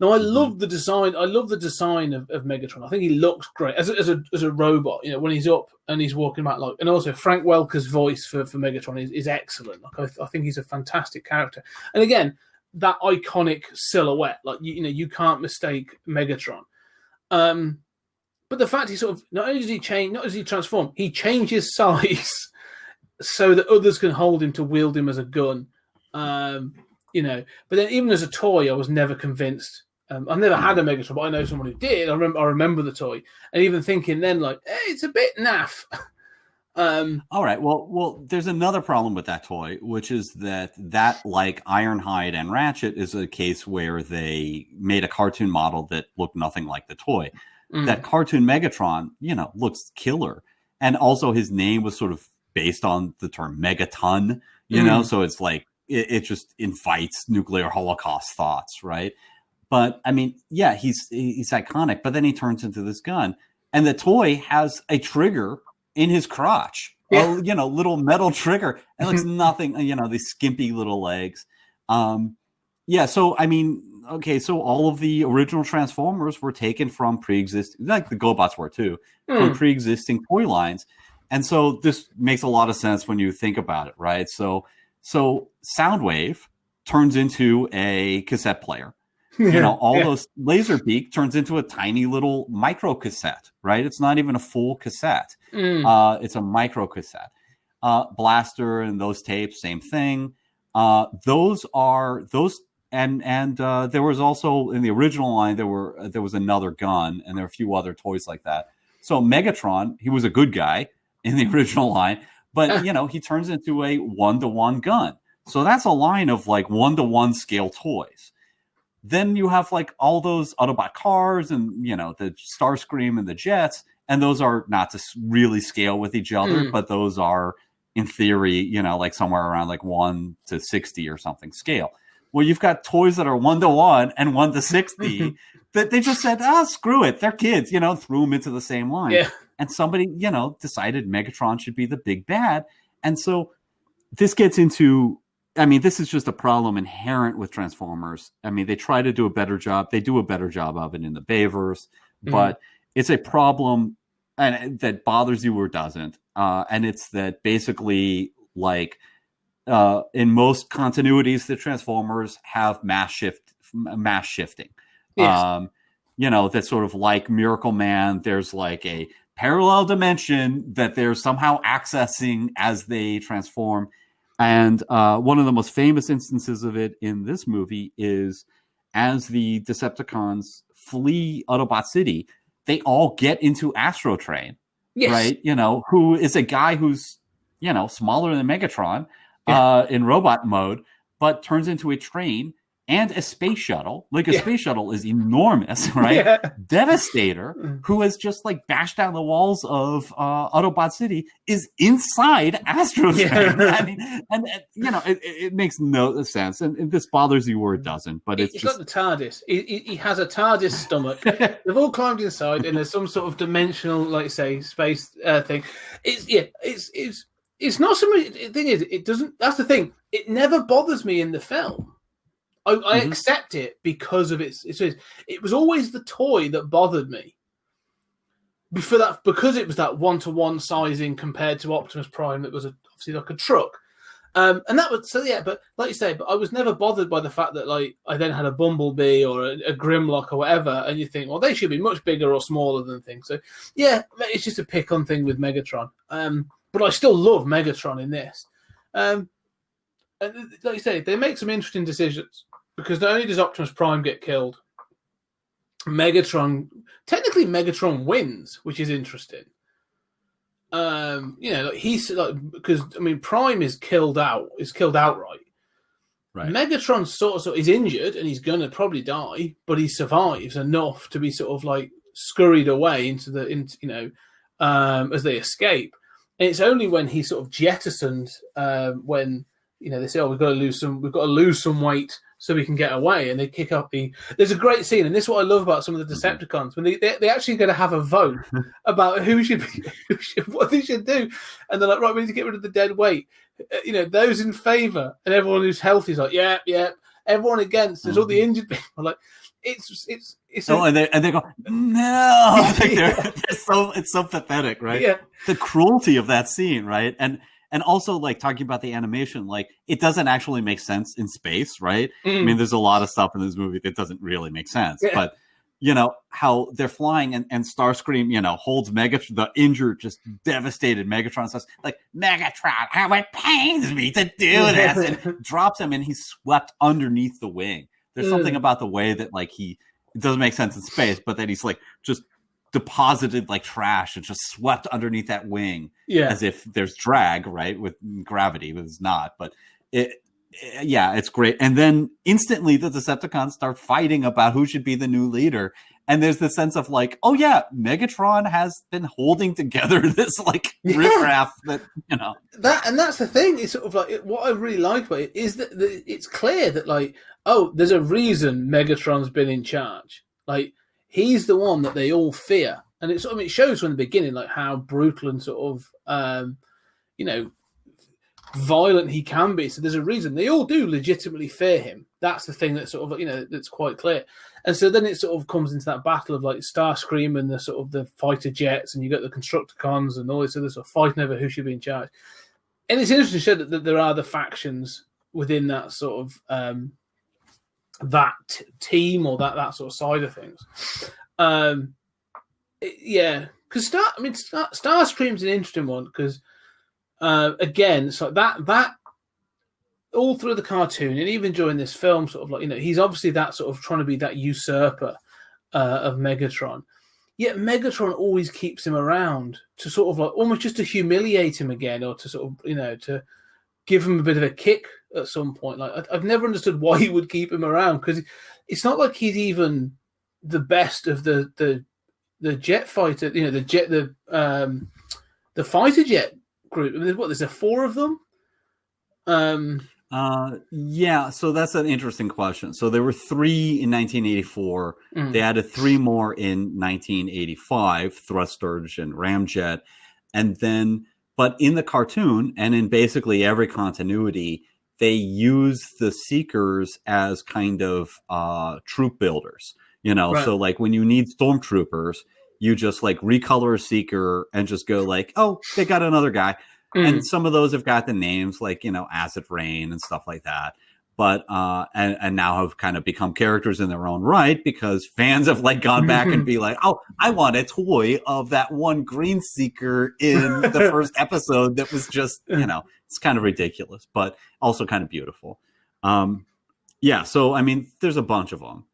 Now, I love the design. I love the design of Megatron. I think he looks great as a robot. When he's up and he's walking about, like, and also Frank Welker's voice for Megatron is excellent. Like, I think he's a fantastic character. And again, that iconic silhouette, like you can't mistake Megatron. But the fact he sort of not only does he transform, he changes size so that others can hold him to wield him as a gun. But then even as a toy, I was never convinced. I've never had a Megatron, but I know someone who did. I remember the toy, and even thinking then, like, hey, it's a bit naff. All right. Well, there's another problem with that toy, which is that like Ironhide and Ratchet is a case where they made a cartoon model that looked nothing like the toy. That cartoon Megatron, looks killer. And also his name was sort of based on the term megaton, so it's like, it just invites nuclear holocaust thoughts, right? But I mean, yeah, he's iconic, but then he turns into this gun and the toy has a trigger in his crotch, a little metal trigger. It looks nothing, these skimpy little legs. So I mean, okay, so all of the original Transformers were taken from pre-existing, like the GoBots were too, from pre-existing toy lines. And so this makes a lot of sense when you think about it, right? So Soundwave turns into a cassette player. Those Laserbeak turns into a tiny little micro cassette, right? It's not even a full cassette. It's a micro cassette. Blaster and those tapes, same thing. Those and there was also in the original line there was another gun and there were a few other toys like that. So Megatron, he was a good guy in the original line, but he turns into a 1-to-1 gun. So that's a line of like 1-to-1 scale toys. Then you have like all those Autobot cars and the Starscream and the jets, and those are not to really scale with each other, but those are in theory, like somewhere around like 1 to 60 or something scale. Well, you've got toys that are 1-to-1 and 1 to 60 that they just said, screw it, they're kids, threw them into the same line. Yeah. And somebody, decided Megatron should be the big bad. And so this gets into, I mean, this is just a problem inherent with Transformers. I mean, they try to do a better job. They do a better job of it in the Bayverse, but it's a problem and that bothers you or doesn't. And it's that basically, like, in most continuities, the Transformers have mass shifting. Yes. That's sort of like Miracle Man. There's like a parallel dimension that they're somehow accessing as they transform. And one of the most famous instances of it in this movie is as the Decepticons flee Autobot City, they all get into Astro Train, right? Who is a guy who's, smaller than Megatron in robot mode, but turns into a train and a space shuttle. Like a space shuttle is enormous, right? Yeah. Devastator, who has just like bashed down the walls of Autobot City, is inside Astro Train. Yeah. I mean, and it makes no sense. And this bothers you or it doesn't, but it's just... got the TARDIS. He has a TARDIS stomach. They've all climbed inside, and there's some sort of dimensional, like you say, space thing. It's not so much. The thing is, it doesn't. That's the thing. It never bothers me in the film. I accept it because of its. It was always the toy that bothered me. Before that, because it was that 1-to-1 sizing compared to Optimus Prime, that was obviously like a truck, and that was But like you say, but I was never bothered by the fact that like I then had a Bumblebee or a Grimlock or whatever, and you think, well, they should be much bigger or smaller than things. So yeah, it's just a pick on thing with Megatron. But I still love Megatron in this. And like you say, they make some interesting decisions because not only does Optimus Prime get killed, technically Megatron wins, which is interesting. Like he's like, because I mean Prime is killed outright. Right. Megatron sort of is injured and he's gonna probably die, but he survives enough to be sort of like scurried away into as they escape. And it's only when he's sort of jettisoned when they say, "Oh, we've got to lose some weight so we can get away," and they kick up There's a great scene, and this is what I love about some of the Decepticons when they actually going to have a vote about what they should do, and they're like, "Right, we need to get rid of the dead weight." Those in favour, and everyone who's healthy is like, "Yeah." Everyone against. There's all the injured people. Like, it's. And they go, "No!" Like it's so pathetic, right? Yeah. The cruelty of that scene, right? And also, like, talking about the animation, like, it doesn't actually make sense in space, right? I mean, there's a lot of stuff in this movie that doesn't really make sense. Yeah. But, how they're flying and Starscream, holds Megatron, the injured, just devastated Megatron, says, like, "Megatron, how it pains me to do this," and drops him, and he's swept underneath the wing. There's something about the way that, like, it doesn't make sense in space, but that he's, like, just deposited like trash and just swept underneath that wing as if there's drag, right, with gravity, but it's not. But it's great. And then instantly the Decepticons start fighting about who should be the new leader. And there's the sense of like, oh yeah, Megatron has been holding together this like riffraff that, that's the thing. It's sort of like, what I really like about it is that it's clear that like, oh, there's a reason Megatron's been in charge. Like, he's the one that they all fear, and it shows from the beginning like how brutal and sort of violent he can be. So there's a reason they all do legitimately fear him. That's the thing that sort of that's quite clear. And so then it sort of comes into that battle of like Starscream and the sort of the fighter jets, and you got the Constructicons and all this other sort of fighting over who should be in charge. And it's interesting to show that there are the factions within that sort of that team or that sort of side of things. Because Starscream's an interesting one because again, it's like that all through the cartoon and even during this film, sort of like he's obviously that sort of trying to be that usurper of Megatron. Yet Megatron always keeps him around to sort of like almost just to humiliate him again, or to sort of to give him a bit of a kick at some point. Like I've never understood why he would keep him around, because it's not like he's even the best of the jet fighter, the fighter jet group. I mean, there's 4 of them. So that's an interesting question. So there were 3 in 1984. They added 3 more in 1985, Thrust-Surge and Ramjet, and then. But in the cartoon and in basically every continuity, they use the Seekers as kind of troop builders. Right. So like when you need stormtroopers, you just like recolor a Seeker and just go like, oh, they got another guy. And some of those have got the names like, Acid Rain and stuff like that. But and now have kind of become characters in their own right, because fans have like gone back and be like, oh, I want a toy of that one green Seeker in the first episode that was just, it's kind of ridiculous, but also kind of beautiful. So I mean, there's a bunch of them.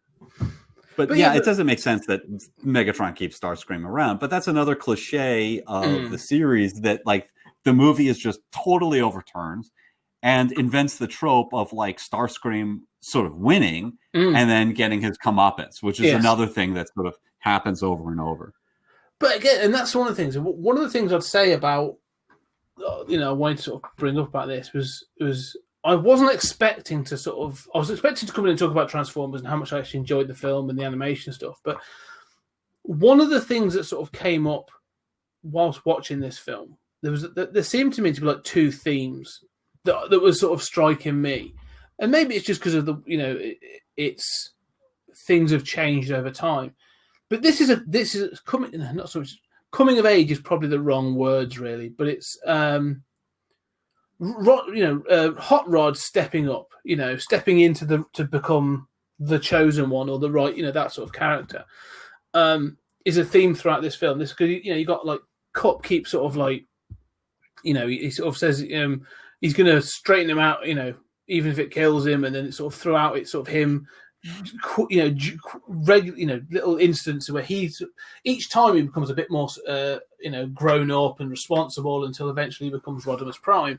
But it doesn't make sense that Megatron keeps Starscream around. But that's another cliche of the series that like the movie is just totally overturned and invents the trope of like Starscream sort of winning and then getting his comeuppance, which is another thing that sort of happens over and over. But again, and that's one of the things. One of the things I'd say about, I wanted to sort of bring up about this was I wasn't expecting to I was expecting to come in and talk about Transformers and how much I actually enjoyed the film and the animation stuff. But one of the things that sort of came up whilst watching this film, there seemed to me to be like 2 themes that was sort of striking me, and maybe it's just because of it's things have changed over time. But this is coming, not so much coming of age is probably the wrong words really, but it's Hot Rod stepping up, stepping into to become the chosen one or the right, that sort of character, is a theme throughout this film. This, because you got like Cup keeps sort of like, he sort of says he's going to straighten him out, even if it kills him, and then it's sort of throughout it's sort of him little instances where each time he becomes a bit more, grown up and responsible until eventually he becomes Rodimus Prime.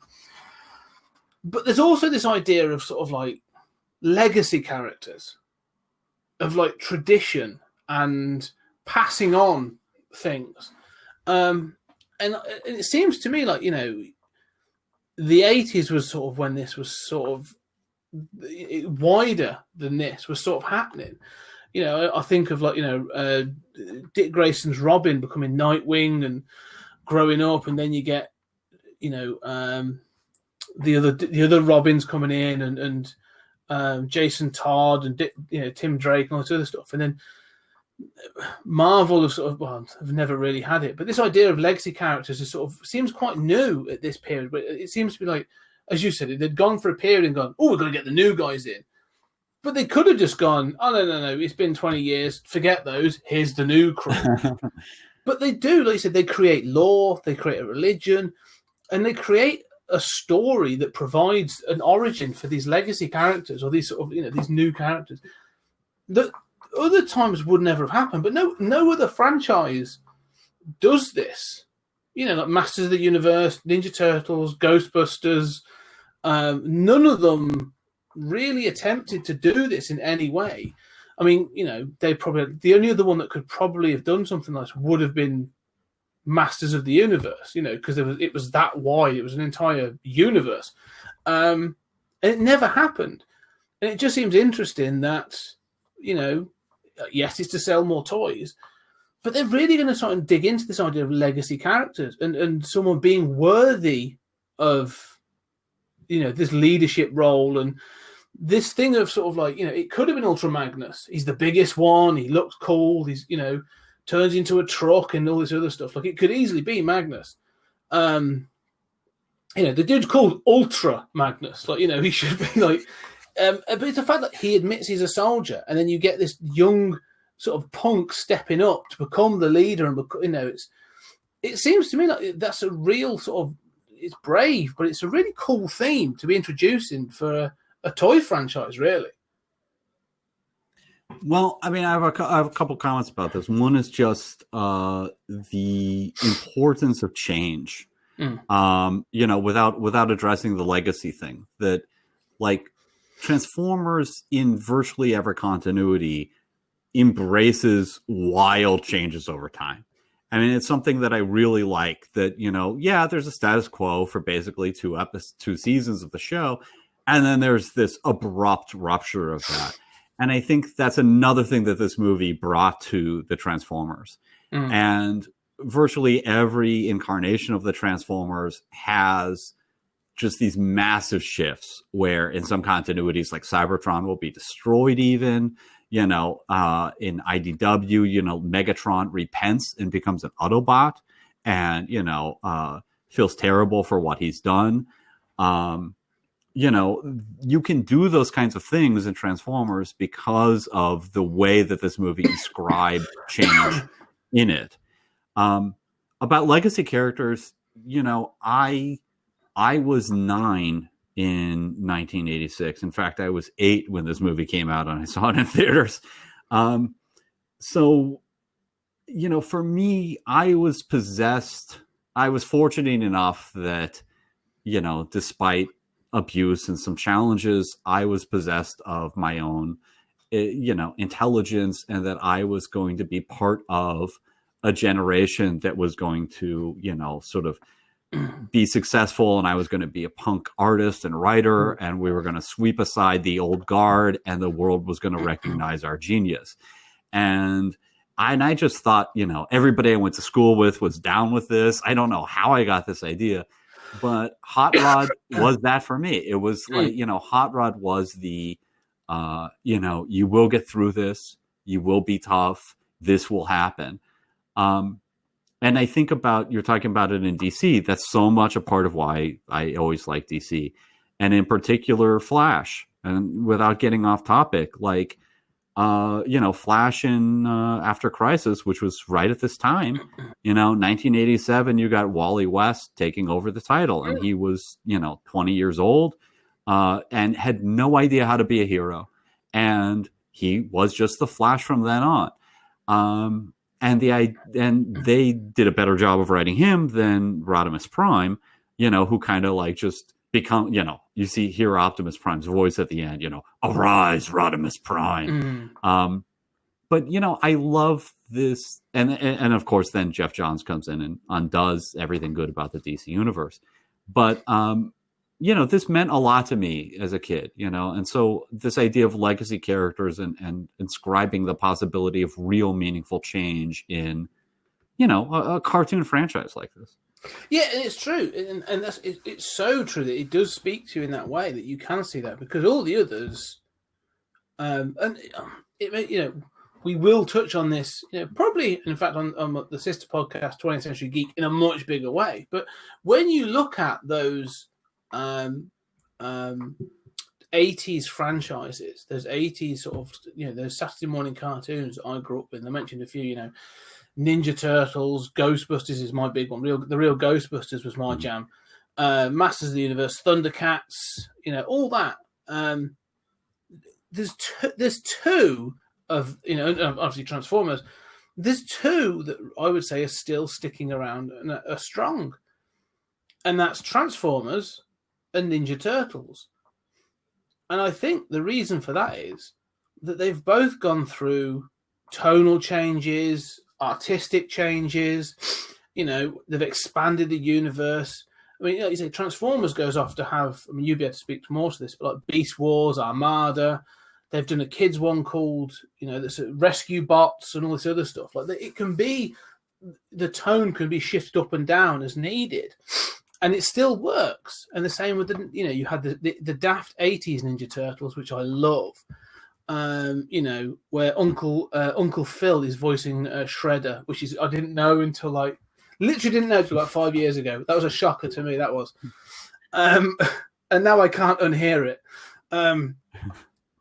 But there's also this idea of sort of like legacy characters, of like tradition and passing on things. And it seems to me like, the 80s was sort of when this was sort of wider than this was sort of happening. I think of like, Dick Grayson's Robin becoming Nightwing and growing up, and then you get, the other Robins coming in and Jason Todd and Tim Drake and all this other stuff. And then Marvel have never really had it. But this idea of legacy characters is sort of seems quite new at this period. But it seems to be like, as you said, they'd gone for a period and gone, oh, we're going to get the new guys in. But they could have just gone, oh, no, it's been 20 years. Forget those. Here's the new crew. But they do, like you said, they create lore, they create a religion, and they create a story that provides an origin for these legacy characters or these sort of, these new characters that other times would never have happened. But no other franchise does this. Like Masters of the Universe, Ninja Turtles, Ghostbusters, none of them really attempted to do this in any way. I mean, the only other one that could probably have done something like this would have been Masters of the Universe, because it was that wide. It was an entire universe. And it never happened. And it just seems interesting that, yes, it's to sell more toys, but they're really going to try and dig into this idea of legacy characters and someone being worthy of, this leadership role and this thing of sort of like, it could have been Ultra Magnus. He's the biggest one. He looks cool. He's, turns into a truck and all this other stuff. Like, it could easily be Magnus. The dude's called Ultra Magnus. Like, he should be like... but it's the fact that he admits he's a soldier, and then you get this young sort of punk stepping up to become the leader, and it seems to me like that's a real sort of... It's brave, but it's a really cool theme to be introducing for a toy franchise, really. Well, I mean, I have a couple comments about this. One is just the importance of change. Without addressing the legacy thing, that like Transformers in virtually every continuity embraces wild changes over time. I mean, it's something that I really like. That there's a status quo for basically two seasons of the show, and then there's this abrupt rupture of that. And I think that's another thing that this movie brought to the Transformers. And virtually every incarnation of the Transformers has just these massive shifts where in some continuities, like Cybertron will be destroyed even, in IDW, Megatron repents and becomes an Autobot and, feels terrible for what he's done. You can do those kinds of things in Transformers because of the way that this movie described change in it. About legacy characters, I was 9 in 1986. In fact, I was 8 when this movie came out and I saw it in theaters. So, for me, I was possessed. I was fortunate enough that, despite abuse and some challenges, I was possessed of my own, intelligence, and that I was going to be part of a generation that was going to, sort of be successful. And I was going to be a punk artist and writer, and we were going to sweep aside the old guard, and the world was going to recognize our genius. And I just thought, everybody I went to school with was down with this. I don't know how I got this idea. But Hot Rod was that for me. It was like, Hot Rod was the, you will get through this. You will be tough. This will happen. And I think you're talking about it in DC. That's so much a part of why I always like DC. And in particular, Flash. And without getting off topic, like, Flash in After Crisis, which was right at this time, 1987, you got Wally West taking over the title, and he was, 20 years old, and had no idea how to be a hero. And he was just the Flash from then on. And they did a better job of writing him than Rodimus Prime, who kind of like just become, you hear Optimus Prime's voice at the end, arise, Rodimus Prime. But, I love this. And of course, then Jeff Johns comes in and undoes everything good about the DC universe. But, this meant a lot to me as a kid, and so this idea of legacy characters and inscribing the possibility of real meaningful change in, a cartoon franchise like this. Yeah, and it's true. And it's so true that it does speak to you in that way, that you can see that, because all the others, we will touch on this, probably, in fact, on the sister podcast, 20th Century Geek, in a much bigger way. But when you look at those 80s franchises, those 80s sort of, those Saturday morning cartoons I grew up with, I mentioned a few, Ninja Turtles, Ghostbusters is my big one. The real Ghostbusters was my jam. Masters of the Universe, Thundercats, all that. There's two of, obviously Transformers. There's two that I would say are still sticking around and are strong. And that's Transformers and Ninja Turtles. And I think the reason for that is that they've both gone through tonal changes, artistic changes, they've expanded the universe. I mean, you say Transformers goes off to have, you'd be able to speak more to this, but like Beast Wars, Armada, they've done a kids one called, there's Rescue Bots and all this other stuff. Like it can be, the tone can be shifted up and down as needed, and it still works. And the same with you had the daft 80s Ninja Turtles, which I love. Where Uncle Phil is voicing Shredder, which is, I didn't know until literally didn't know until 5 years ago. That was a shocker to me, that was. And now I can't unhear it.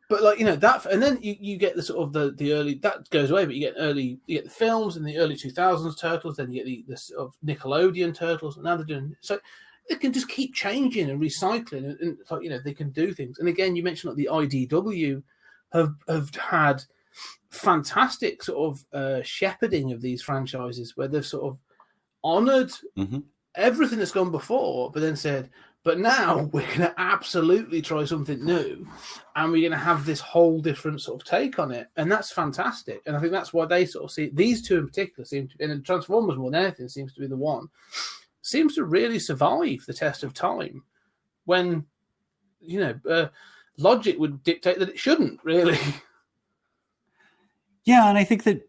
But that, and then you get the sort of the early, that goes away, but you get the films in the early 2000s Turtles, then you get the sort of Nickelodeon Turtles, and now they're doing, so they can just keep changing and recycling, and they can do things. And again, you mentioned the IDW have had fantastic sort of shepherding of these franchises, where they've sort of honored everything that's gone before, but then said, but now we're going to absolutely try something new, and we're going to have this whole different sort of take on it. And that's fantastic. And I think that's why they sort of see, these two in particular seem to, and Transformers more than anything seems to be the one, seems to really survive the test of time, when, logic would dictate that it shouldn't, really. Yeah, and I think that,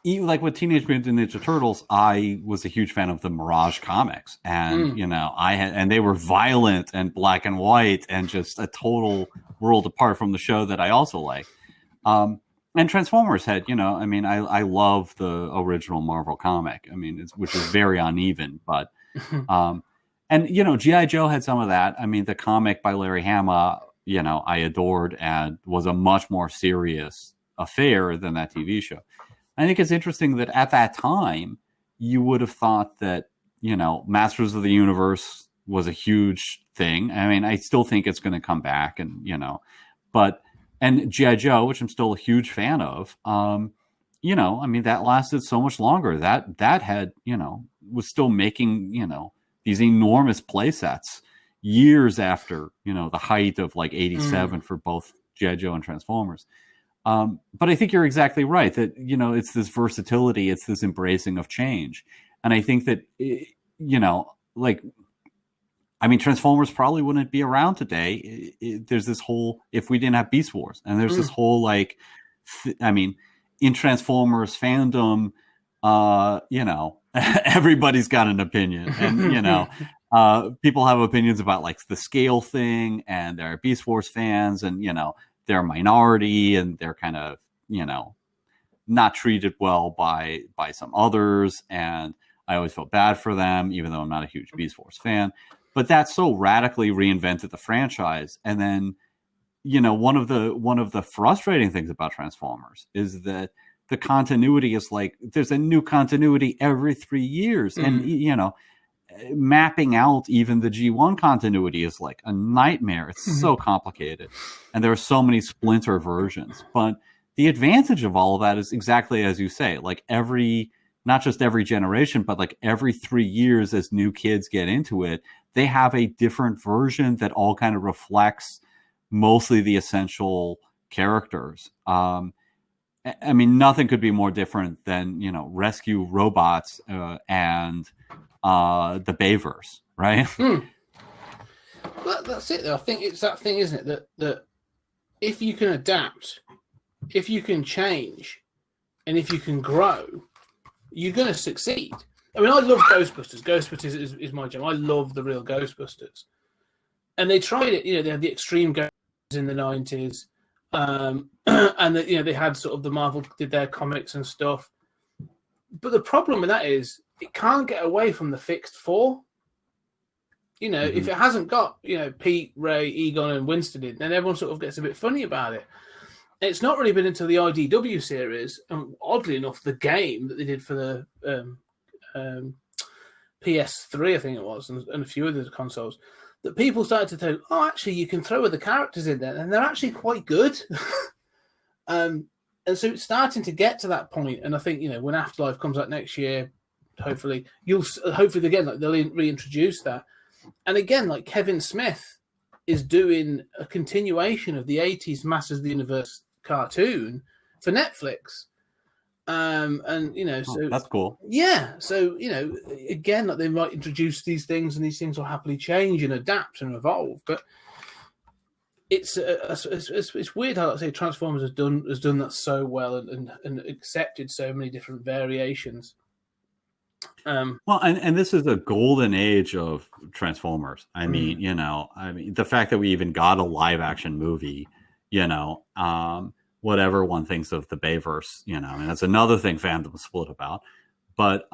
even like with Teenage Mutant Ninja Turtles, I was a huge fan of the Mirage comics, and and they were violent and black and white and just a total world apart from the show that I also like. And Transformers had, I love the original Marvel comic. Which is very uneven, but and G.I. Joe had some of that. The comic by Larry Hama, I adored, and was a much more serious affair than that TV show. I think it's interesting that at that time, you would have thought that, Masters of the Universe was a huge thing. I still think it's going to come back, and, and G.I. Joe, which I'm still a huge fan of, that lasted so much longer. That had, was still making, these enormous play sets years after, the height of 87 for both G.I. Joe and Transformers. But I think you're exactly right that, it's this versatility, it's this embracing of change. And I think that, Transformers probably wouldn't be around today. There's this whole, if we didn't have Beast Wars, and there's this whole, in Transformers fandom, everybody's got an opinion, and, people have opinions about the scale thing, and there are Beast Wars fans, and, they're a minority, and they're kind of, not treated well by some others. And I always felt bad for them, even though I'm not a huge Beast Wars fan. But that so radically reinvented the franchise. And then, one of the frustrating things about Transformers is that the continuity is there's a new continuity every 3 years. And, mapping out even the G1 continuity is like a nightmare. It's so complicated, and there are so many splinter versions. But the advantage of all of that is exactly as you say, like not just every generation, but like every 3 years as new kids get into it, they have a different version that all kind of reflects mostly the essential characters. I mean, nothing could be more different than, rescue robots and the Bayverse, right? Well, that's it, though. I think it's that thing, isn't it? That if you can adapt, if you can change, and if you can grow, you're going to succeed. I mean, I love Ghostbusters. Ghostbusters is my jam. I love the real Ghostbusters. And they tried it, they had the extreme Ghostbusters in the 90s. And they had sort of the Marvel did their comics and stuff. But the problem with that is it can't get away from the fixed four. If it hasn't got, Pete, Ray, Egon, and Winston in, then everyone sort of gets a bit funny about it. It's not really been until the IDW series, and oddly enough, the game that they did for the PS3, I think it was, and a few other consoles, that people started to think, oh, actually, you can throw other characters in there, and they're actually quite good. And so it's starting to get to that point, and I think, when Afterlife comes out next year, hopefully again, like they'll reintroduce that. And again, like Kevin Smith is doing a continuation of the 80s Masters of the Universe cartoon for Netflix. So that's cool. Yeah. So, again, like they might introduce these things, and these things will happily change and adapt and evolve. But it's weird how, say, Transformers has done that so well and accepted so many different variations. Well, and this is a golden age of Transformers. I mean, the fact that we even got a live action movie, whatever one thinks of the Bayverse, and that's another thing fandom split about. But,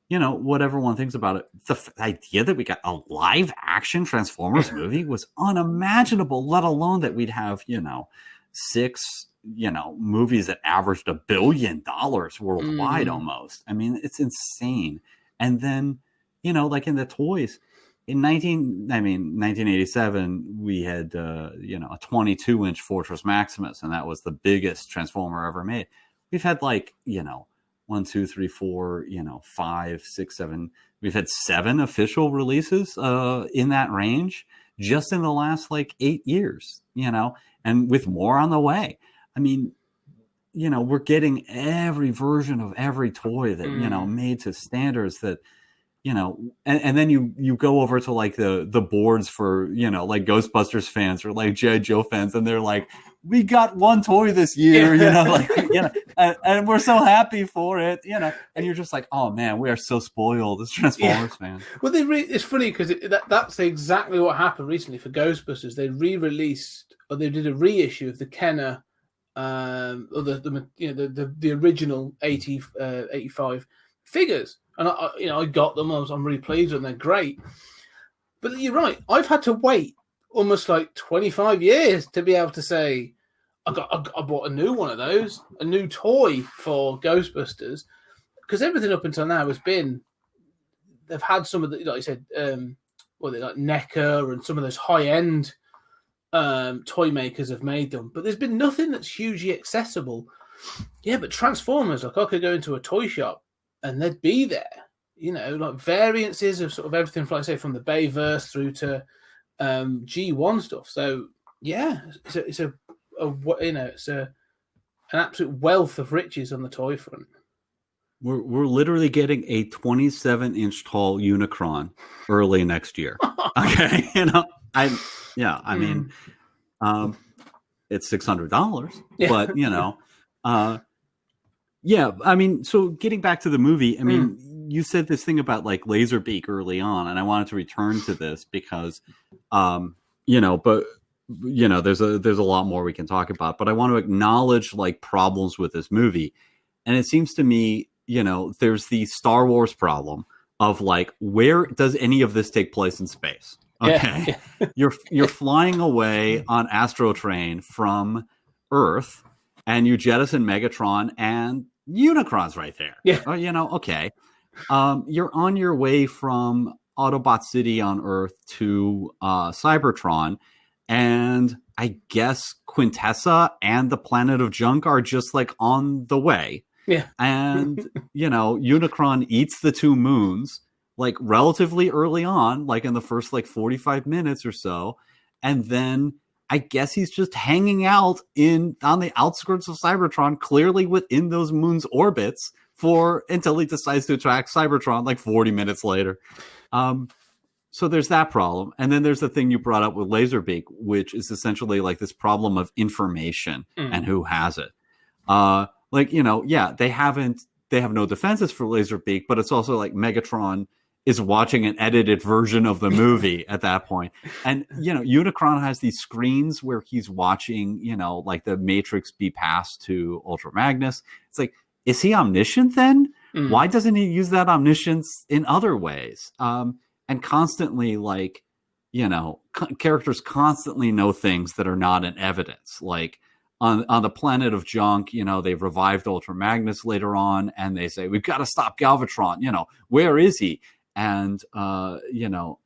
whatever one thinks about it, the idea that we got a live action Transformers movie was unimaginable, let alone that we'd have, 6, movies that averaged $1 billion worldwide almost. I mean, it's insane. And then, like in the toys, in 1987, we had, a 22-inch Fortress Maximus, and that was the biggest Transformer ever made. We've had 1, 2, 3, 4, 5, 6, 7. We've had 7 official releases in that range just in the last 8 years, and with more on the way. I mean, we're getting every version of every toy that, made to standards that, and then you go over to the boards for, Ghostbusters fans or G.I. Joe fans, and they're like, we got one toy this year, and we're so happy for it, and you're just like, oh man, we are so spoiled as Transformers fans. Well, it's funny because that's exactly what happened recently for Ghostbusters. They re-released, or they did a reissue of the Kenner, or the original 85 figures. And I got them. I'm really pleased with them. They're great. But you're right. I've had to wait almost 25 years to be able to say I bought a new one of those, a new toy for Ghostbusters, because everything up until now has been they've had some of the, like you said, NECA and some of those high end toy makers have made them, but there's been nothing that's hugely accessible. Yeah, but Transformers, I could go into a toy shop and they'd be there, variances of sort of everything, like I say, from the Bayverse through to G1 stuff. So yeah, it's an absolute wealth of riches on the toy front. We're literally getting a 27-inch tall Unicron early next year. Okay, I mean, it's $600, but yeah, I mean, so getting back to the movie, I mean, you said this thing about Laserbeak early on, and I wanted to return to this because, there's a lot more we can talk about, but I want to acknowledge problems with this movie. And it seems to me, there's the Star Wars problem of where does any of this take place in space? Okay. Yeah. You're flying away on Astrotrain from Earth, and you jettison Megatron, and Unicron's right there. Yeah. Okay. you're on your way from Autobot City on Earth to Cybertron, and I guess Quintessa and the planet of junk are just like on the way. Yeah. And, Unicron eats the two moons like relatively early on, like in the first like 45 minutes or so. And then I guess he's just hanging out on the outskirts of Cybertron, clearly within those moons' orbits until he decides to attack Cybertron like 40 minutes later. So there's that problem. And then there's the thing you brought up with Laserbeak, which is essentially like this problem of information and who has it. They have no defenses for Laserbeak, but it's also like Megatron is watching an edited version of the movie at that point. And, Unicron has these screens where he's watching, like the Matrix be passed to Ultra Magnus. It's like, is he omniscient then? Why doesn't he use that omniscience in other ways? And constantly, like, characters constantly know things that are not in evidence. Like on the planet of junk, they've revived Ultra Magnus later on, and they say, we've got to stop Galvatron. Where is he? And,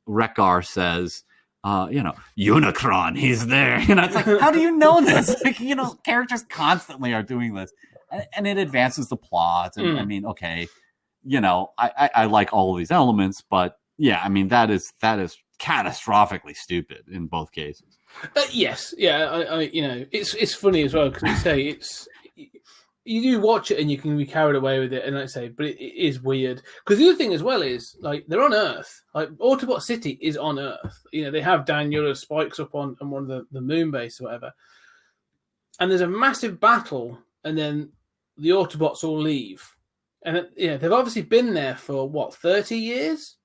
Wreck-Gar says, Unicron, he's there. It's like, how do you know this? Characters constantly are doing this. And it advances the plot. And I mean, okay, I like all of these elements, but yeah, I mean, that is catastrophically stupid in both cases. Yes. Yeah. It's funny as well, because you do watch it and you can be carried away with it, and like I say, but it is weird. Because the other thing as well is, like, they're on Earth. Like, Autobot City is on Earth. They have Daniela's spikes up on one of the moon base or whatever. And there's a massive battle, and then the Autobots all leave. And, they've obviously been there for, 30 years?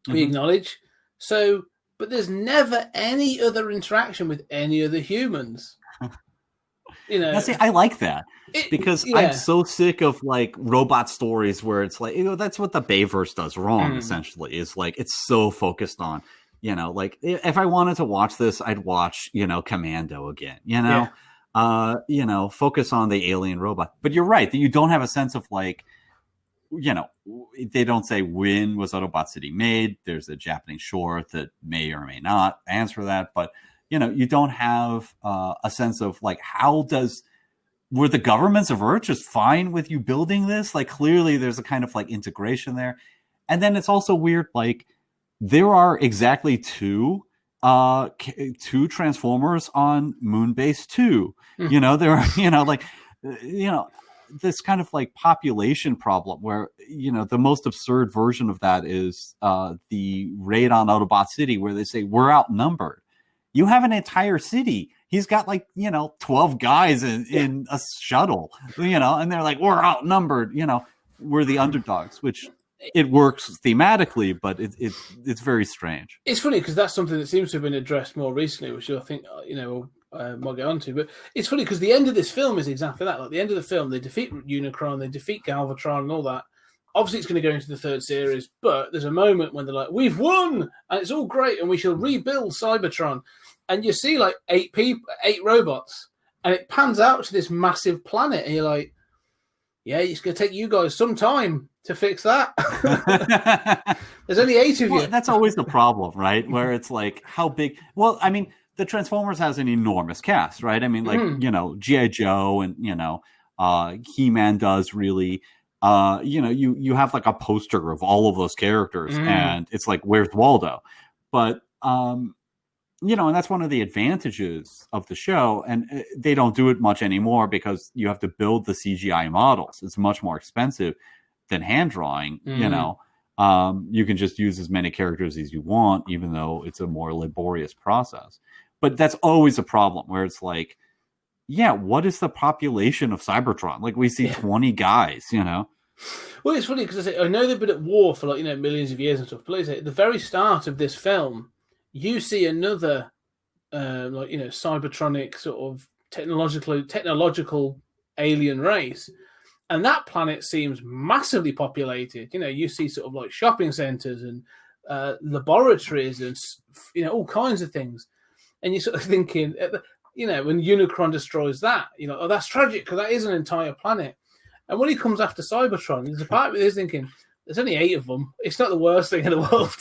We acknowledge. So, but there's never any other interaction with any other humans. Now, see, I like that because I'm so sick of like robot stories where it's like, that's what the Bayverse does wrong. Essentially, is like it's so focused on, like if I wanted to watch this, I'd watch, Commando again. Focus on the alien robot. But you're right that you don't have a sense of like, they don't say when was Autobot City made. There's a Japanese short that may or may not answer that, but. You don't have a sense of like, were the governments of Earth just fine with you building this? Like, clearly there's a kind of like integration there. And then it's also weird, like there are exactly two Transformers on Moonbase 2. There are, this kind of like population problem where, the most absurd version of that is the raid on Autobot City where they say we're outnumbered. You have an entire city. He's got 12 guys in a shuttle, and they're like, we're outnumbered, we're the underdogs, which it works thematically, but it's very strange. It's funny because that's something that seems to have been addressed more recently, which I think, we'll get onto. But it's funny because the end of this film is exactly that. Like the end of the film, they defeat Unicron, they defeat Galvatron and all that. Obviously, it's going to go into the third series, but there's a moment when they're like, we've won, and it's all great, and we shall rebuild Cybertron. And you see, like, 8 robots, and it pans out to this massive planet, and you're like, yeah, it's going to take you guys some time to fix that. There's only 8 of you. That's always the problem, right? Where it's like, how big... Well, I mean, the Transformers has an enormous cast, right? I mean, like, G.I. Joe and, He-Man does really... you have like a poster of all of those characters and it's like, where's Waldo? But, and that's one of the advantages of the show. And they don't do it much anymore because you have to build the CGI models. It's much more expensive than hand drawing, you can just use as many characters as you want, even though it's a more laborious process. But that's always a problem where it's like, what is the population of Cybertron? Like we see 20 guys, Well, it's funny because I know they've been at war for millions of years and stuff. But at the very start of this film, you see another Cybertronic sort of technological alien race, and that planet seems massively populated. You see sort of like shopping centers and laboratories and all kinds of things, and you're sort of thinking, when Unicron destroys that, that's tragic because that is an entire planet. And when he comes after Cybertron, there's a part of it is thinking, There's only 8 of them. It's not the worst thing in the world.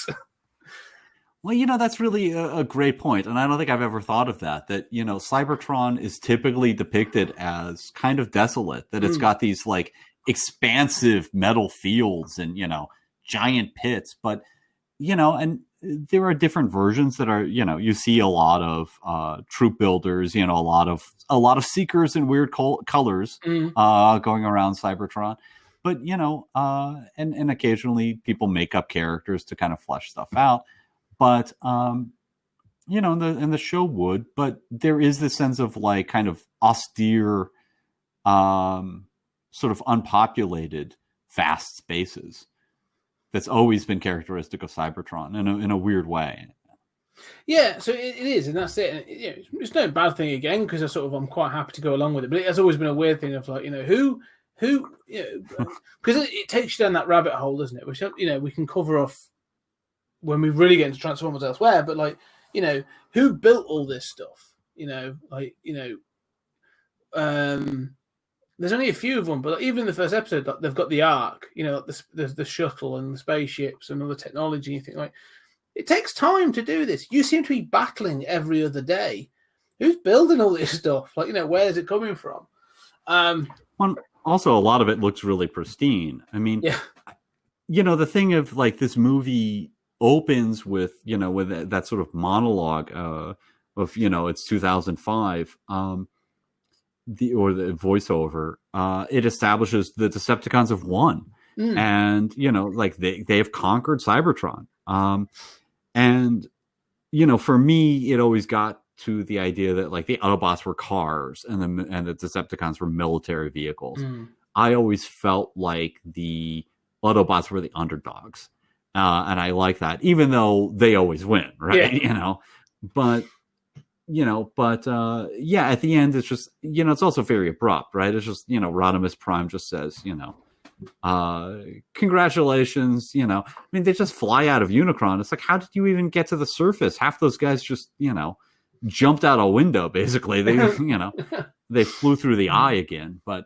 Well, that's really a great point. And I don't think I've ever thought of that, Cybertron is typically depicted as kind of desolate, that it's got these like expansive metal fields and, giant pits. But, and there are different versions that are, you see a lot of troop builders, a lot of seekers in weird colors going around Cybertron. But, and occasionally people make up characters to kind of flesh stuff out. But, and the show would, but there is this sense of like kind of austere, sort of unpopulated, vast spaces that's always been characteristic of Cybertron in a weird way. Yeah, so it is, and that's it. And, it's no bad thing again, because I'm quite happy to go along with it. But it has always been a weird thing of like, who, because it takes you down that rabbit hole, doesn't it? Which we can cover off when we really get into Transformers elsewhere, but like, who built all this stuff? There's only a few of them, but even in the first episode, like, they've got the Ark, the shuttle and the spaceships and all the technology. You think like, it takes time to do this. You seem to be battling every other day. Who's building all this stuff? Like, where is it coming from? Well, also, a lot of it looks really pristine. I mean, the thing of like this movie opens with with that sort of monologue of it's 2005 the voiceover it establishes the Decepticons have won and like they have conquered Cybertron and for me it always got to the idea that like the Autobots were cars and the Decepticons were military vehicles. I always felt like the Autobots were the underdogs. And I like that, even though they always win, right? Yeah. But at the end, it's just, it's also very abrupt, right? It's just, Rodimus Prime just says, congratulations, I mean, they just fly out of Unicron. It's like, how did you even get to the surface? Half those guys just, jumped out a window, basically. They, they flew through the eye again, but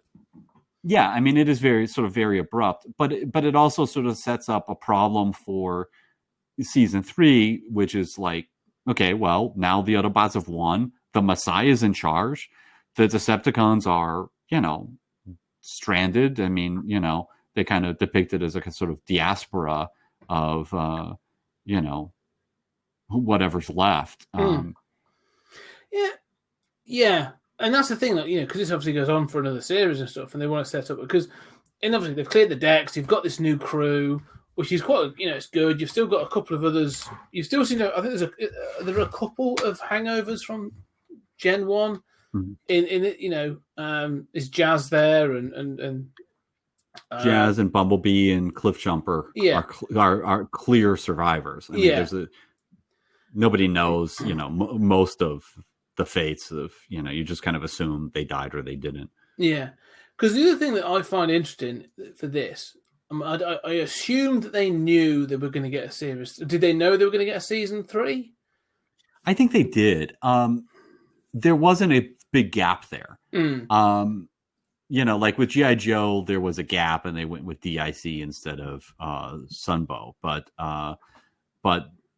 yeah, I mean, it is very abrupt, but it also sort of sets up a problem for season 3, which is like, okay, well, now the Autobots have won. The Messiah is in charge. The Decepticons are, stranded. I mean, they kind of depicted as a sort of diaspora of, whatever's left. Yeah. And that's the thing, that because this obviously goes on for another series and stuff, and they want to set up because, and obviously they've cleared the decks. You've got this new crew, which is quite, it's good. You've still got a couple of others. You've still seen, I think there are a couple of hangovers from Gen 1 is Jazz there and Jazz and Bumblebee and Cliffjumper are clear survivors. I mean, nobody knows, most of the fates of, you just kind of assume they died or they didn't. Yeah. Because the other thing that I find interesting for this, I assumed that they knew they were going to get a series. Did they know they were going to get a season 3? I think they did. There wasn't a big gap there. Like with G.I. Joe, there was a gap and they went with DIC instead of Sunbow. But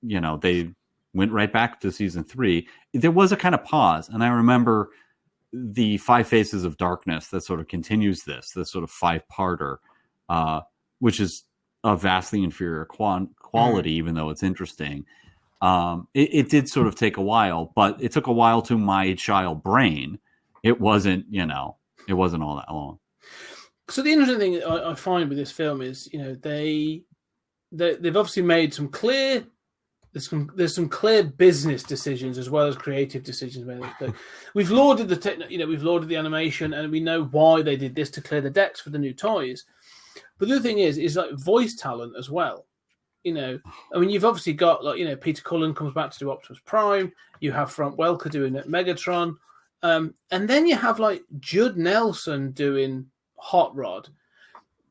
they went right back to season 3. There was a kind of pause. And I remember the 5 Faces of Darkness that sort of continues this sort of 5-parter, which is a vastly inferior quality, even though it's interesting. It did sort of take a while, but it took a while to my child brain. It wasn't, it wasn't all that long. So the interesting thing I find with this film is, they've obviously made some clear. There's some clear business decisions as well as creative decisions. We've lauded the we've lauded the animation, and we know why they did this to clear the decks for the new toys. But the other thing is like voice talent as well. I mean, you've obviously got like Peter Cullen comes back to do Optimus Prime. You have Frank Welker doing Megatron, and then you have like Judd Nelson doing Hot Rod.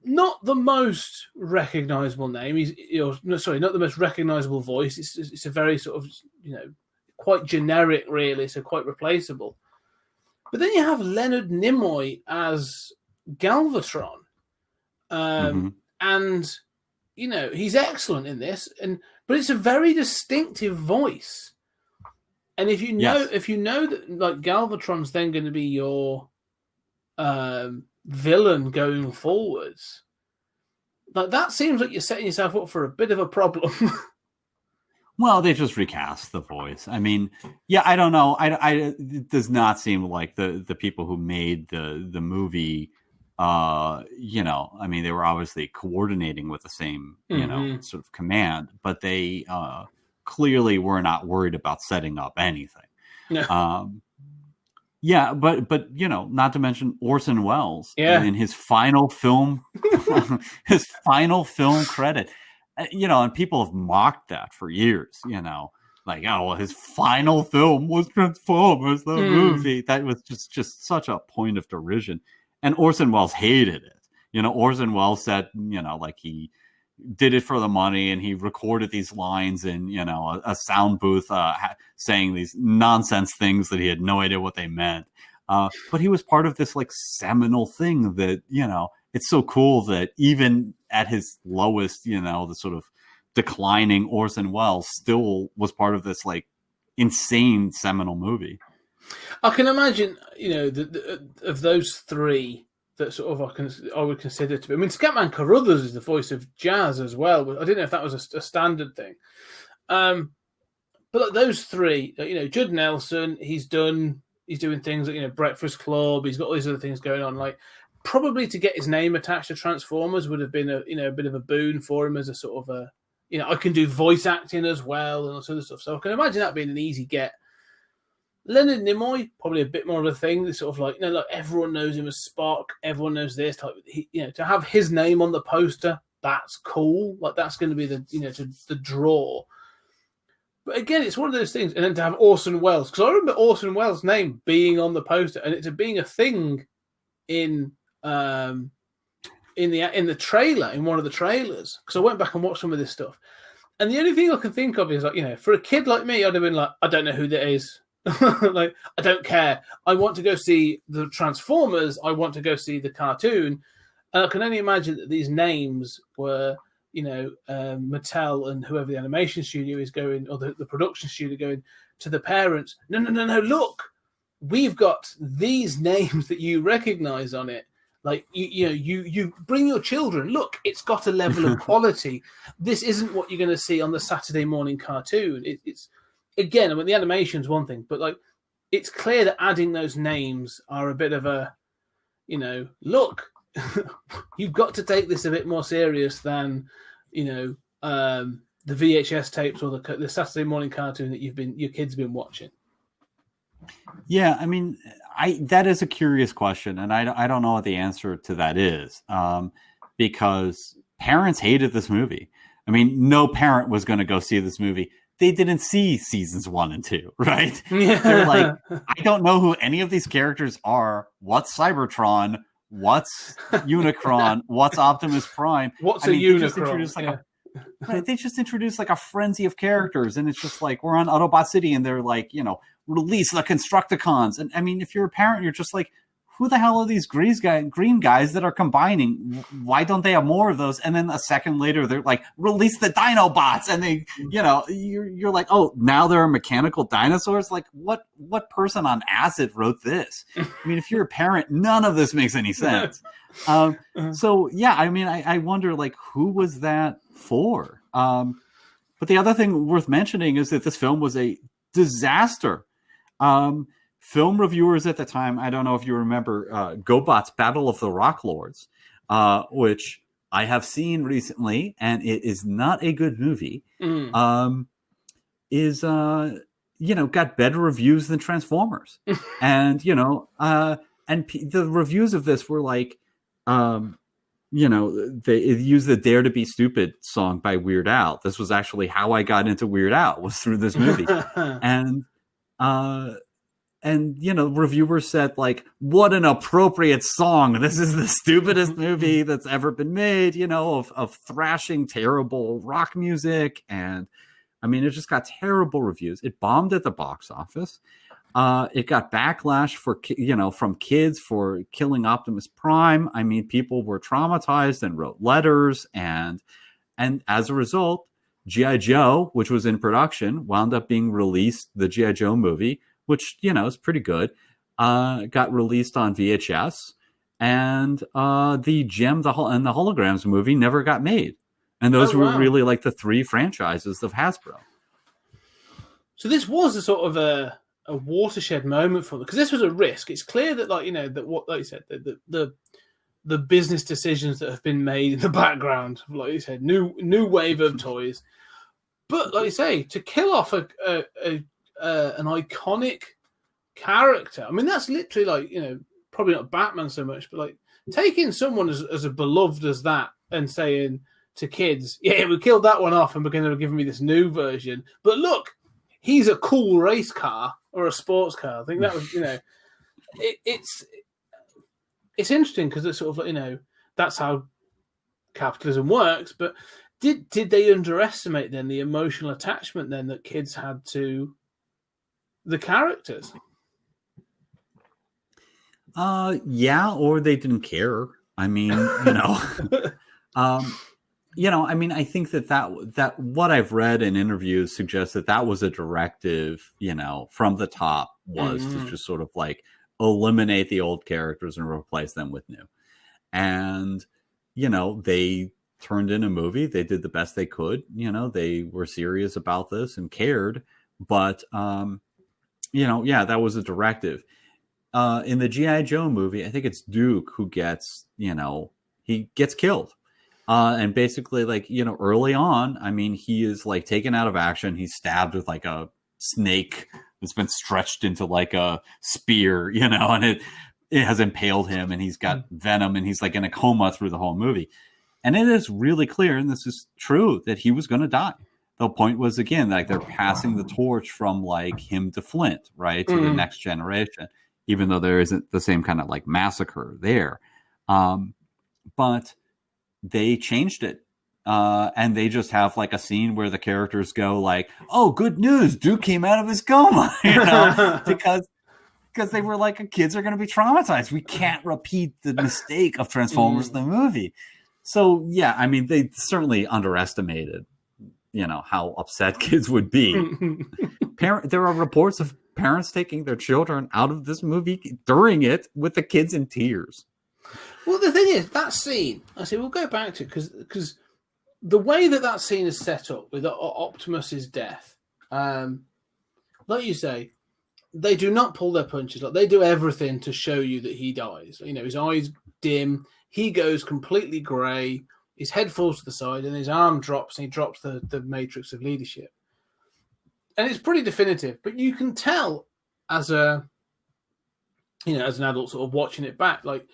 Not the most recognizable name. He's not the most recognizable voice. It's a very sort of quite generic, really. So quite replaceable. But then you have Leonard Nimoy as Galvatron, and he's excellent in this, but it's a very distinctive voice. And if you know that like Galvatron's then going to be your villain going forwards, like that seems like you're setting yourself up for a bit of a problem. Well, they just recast the voice. I mean, yeah, I don't know. It does not seem like the people who made the movie, I mean, they were obviously coordinating with the same, sort of command, but they clearly were not worried about setting up anything. No. Yeah, but not to mention Orson Welles in his final film, credit. And people have mocked that for years, like, oh, well, his final film was Transformers, the movie. That was just such a point of derision. And Orson Welles hated it. Orson Welles said, like he did it for the money and he recorded these lines in, a sound booth saying these nonsense things that he had no idea what they meant. But he was part of this like seminal thing that, it's so cool that even at his lowest, the sort of declining Orson Welles still was part of this like insane seminal movie. I can imagine, of those three that sort of I would consider to be. I mean, Scatman Carruthers is the voice of Jazz as well. But I didn't know if that was a standard thing. But like those three, Judd Nelson, he's doing things like Breakfast Club. He's got all these other things going on, like. Probably to get his name attached to Transformers would have been a bit of a boon for him as a sort of I can do voice acting as well and all sort of stuff. So I can imagine that being an easy get. Leonard Nimoy, probably a bit more of a thing. It's sort of like, like everyone knows him as Spock. Everyone knows this type. To have his name on the poster, that's cool. Like that's going to be the draw. But again, it's one of those things. And then to have Orson Welles, because I remember Orson Welles' name being on the poster and it being a thing in the trailer, in one of the trailers, because I went back and watched some of this stuff, and the only thing I can think of is like, for a kid like me, I'd have been like, I don't know who that is. Like, I don't care. I want to go see the Transformers. I want to go see the cartoon. And I can only imagine that these names were, Mattel and whoever the animation studio is going, or the production studio going to the parents. No, look, we've got these names that you recognize on it. Like, you bring your children. Look, it's got a level of quality. This isn't what you're going to see on the Saturday morning cartoon. It's again, I mean, the animation's one thing, but like, it's clear that adding those names are a bit of a, look, you've got to take this a bit more serious than, the VHS tapes or the Saturday morning cartoon that your kids been watching. Yeah, I mean, that is a curious question, and I don't know what the answer to that is, because parents hated this movie. I mean, no parent was going to go see this movie. They didn't see seasons 1 and 2, right? Yeah. They're like, I don't know who any of these characters are. What's Cybertron? What's Unicron? What's Optimus Prime? What's a Unicron? They just introduced like a frenzy of characters, and it's just like, we're on Autobot City, and they're like, release the Constructicons. And I mean, if you're a parent, you're just like, who the hell are these green guys that are combining? Why don't they have more of those? And then a second later, they're like, release the Dinobots. And they, you're like, oh, now there are mechanical dinosaurs? Like, what person on acid wrote this? I mean, if you're a parent, none of this makes any sense. So, yeah, I mean, I wonder, like, who was that for? But the other thing worth mentioning is that this film was a disaster. Film reviewers at the time, I don't know if you remember GoBot's Battle of the Rock Lords, which I have seen recently, and it is not a good movie, got better reviews than Transformers. And, the reviews of this were like, they used the Dare to Be Stupid song by Weird Al. This was actually how I got into Weird Al, was through this movie. And reviewers said, like, what an appropriate song. This is the stupidest movie that's ever been made, of thrashing, terrible rock music. And I mean, it just got terrible reviews. It bombed at the box office. It got backlash from kids for killing Optimus Prime. I mean, people were traumatized and wrote letters, and And as a result, G.I. Joe, which was in production, wound up being released. The G.I. Joe movie, which, is pretty good, got released on VHS. And the Gem and the Holograms movie never got made. And those were really like the three franchises of Hasbro. So this was a sort of a watershed moment for them, because this was a risk. It's clear that, like you said, the business decisions that have been made in the background, like you said, new wave of toys. But like you say, to kill off an iconic character, I mean, that's literally like, probably not Batman so much, but like taking someone as a beloved as that and saying to kids, yeah, we killed that one off and we're going to give me this new version. But look, he's a cool race car or a sports car. I think that was, it's interesting because it's sort of like, that's how capitalism works. But did they underestimate then the emotional attachment then that kids had to the characters? Yeah, or they didn't care. I mean, I mean, I think that what I've read in interviews suggests that was a directive, from the top, was to just sort of like eliminate the old characters and replace them with new. And, they turned in a movie. They did the best they could. They were serious about this and cared. But, that was a directive. In the G.I. Joe movie, I think it's Duke who gets, he gets killed. And basically, like, early on, I mean, he is like taken out of action. He's stabbed with like a snake that's been stretched into like a spear, and it has impaled him, and he's got venom, and he's like in a coma through the whole movie. And it is really clear, and this is true, that he was going to die. The point was, again, like they're passing the torch from like him to Flint, right, to the next generation, even though there isn't the same kind of like massacre there. But they changed it. And they just have like a scene where the characters go like, oh, good news, Duke came out of his coma, because they were like, kids are going to be traumatized. We can't repeat the mistake of Transformers the movie. So, yeah, I mean, they certainly underestimated, how upset kids would be. There are reports of parents taking their children out of this movie during it with the kids in tears. Well, the thing is, that scene, I say we'll go back to it because the way that scene is set up with Optimus's death, like you say, they do not pull their punches. Like, they do everything to show you that he dies. His eyes dim, he goes completely grey, his head falls to the side, and his arm drops, and he drops the matrix of leadership. And it's pretty definitive, but you can tell as as an adult sort of watching it back, like,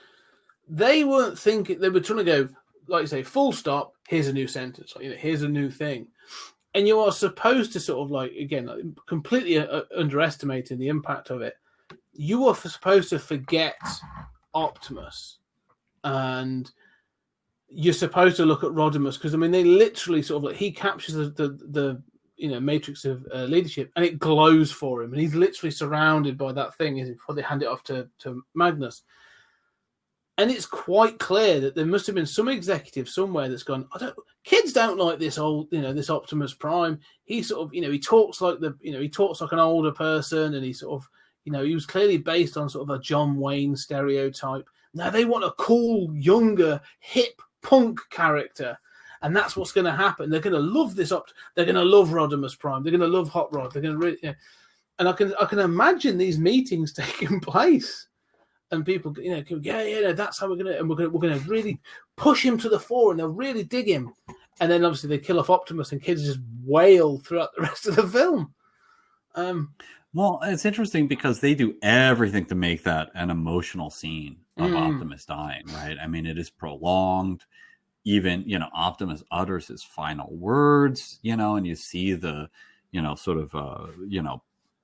they weren't thinking, they were trying to go, like you say, full stop, here's a new sentence, like, here's a new thing. And you are supposed to sort of like, again, like, completely underestimating the impact of it. You are supposed to forget Optimus, and you're supposed to look at Rodimus, because, I mean, they literally sort of like, he captures the matrix of leadership, and it glows for him, and he's literally surrounded by that thing before they hand it off to Magnus. And it's quite clear that there must have been some executive somewhere that's gone, kids don't like this old, this Optimus Prime. He sort of, he talks like he talks like an older person, and he sort of, he was clearly based on sort of a John Wayne stereotype. Now they want a cool, younger, hip punk character. And that's what's going to happen. They're going to love this they're going to love Rodimus Prime. They're going to love Hot Rod. They're going to really, and I can imagine these meetings taking place. And people, that's how we're gonna really push him to the fore, and they'll really dig him. And then obviously they kill off Optimus, and kids just wail throughout the rest of the film. Well, it's interesting because they do everything to make that an emotional scene of Optimus dying, right? I mean, it is prolonged. Even Optimus utters his final words, and you see the sort of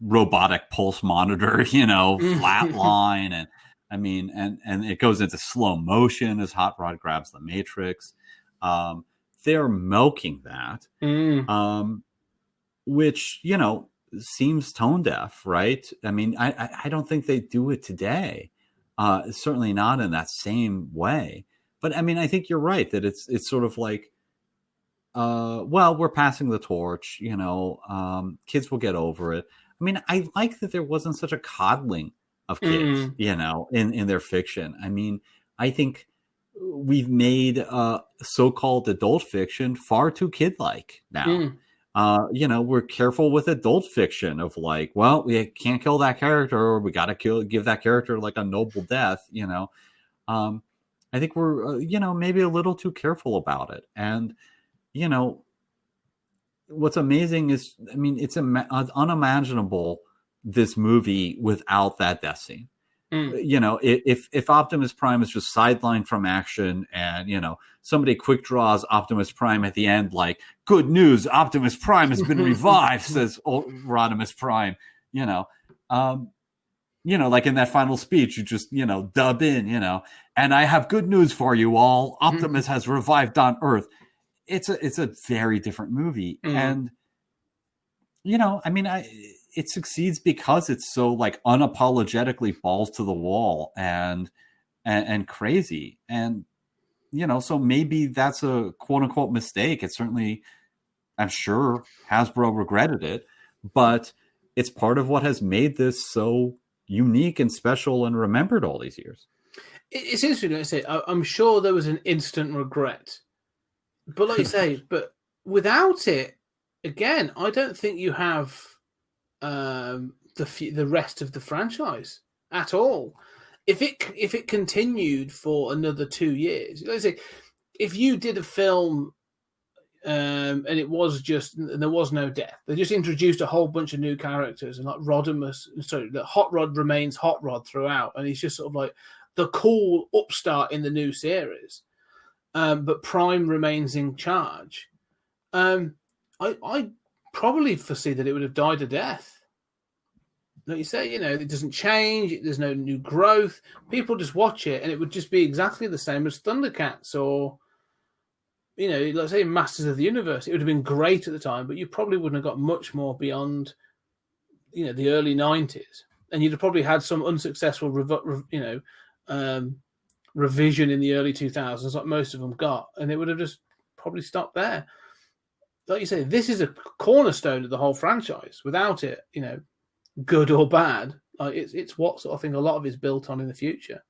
robotic pulse monitor, flatline, and I mean, and it goes into slow motion as Hot Rod grabs the Matrix. They're milking that, which, seems tone deaf, right? I mean, I don't think they do it today. Certainly not in that same way. But I mean, I think you're right that it's sort of like well, we're passing the torch, kids will get over it. I mean, I like that there wasn't such a coddling of kids, in their fiction. I mean, I think we've made so-called adult fiction far too kid-like now. We're careful with adult fiction of like, well, we can't kill that character, or we got to give that character like a noble death. I think we're, maybe a little too careful about it. And, what's amazing is, I mean, it's unimaginable, this movie, without that death scene. If Optimus Prime is just sidelined from action and, somebody quick draws Optimus Prime at the end, like, good news, Optimus Prime has been revived, says Rodimus Prime, like in that final speech, you just, dub in, and I have good news for you all. Optimus has revived on Earth. It's a very different movie. And, I mean, it succeeds because it's so like unapologetically balls to the wall and crazy. And, so maybe that's a quote unquote mistake. It certainly, I'm sure Hasbro regretted it, but it's part of what has made this so unique and special and remembered all these years. It's interesting to say, I'm sure there was an instant regret, but like you say, but without it, again, I don't think you have the rest of the franchise at all. If it continued for another 2 years, let's say, if you did a film and it was just, and there was no death, they just introduced a whole bunch of new characters, and like the Hot Rod remains Hot Rod throughout, and he's just sort of like the cool upstart in the new series, but Prime remains in charge. I probably foresee that it would have died a death. Like you say, it doesn't change. There's no new growth. People just watch it, and it would just be exactly the same as Thundercats or, let's say Masters of the Universe. It would have been great at the time, but you probably wouldn't have got much more beyond, the early 90s. And you'd have probably had some unsuccessful, revision in the early 2000s, like most of them got, and it would have just probably stopped there. Like you say, this is a cornerstone of the whole franchise. Without it, good or bad, it's what sort of thing a lot of is built on in the future.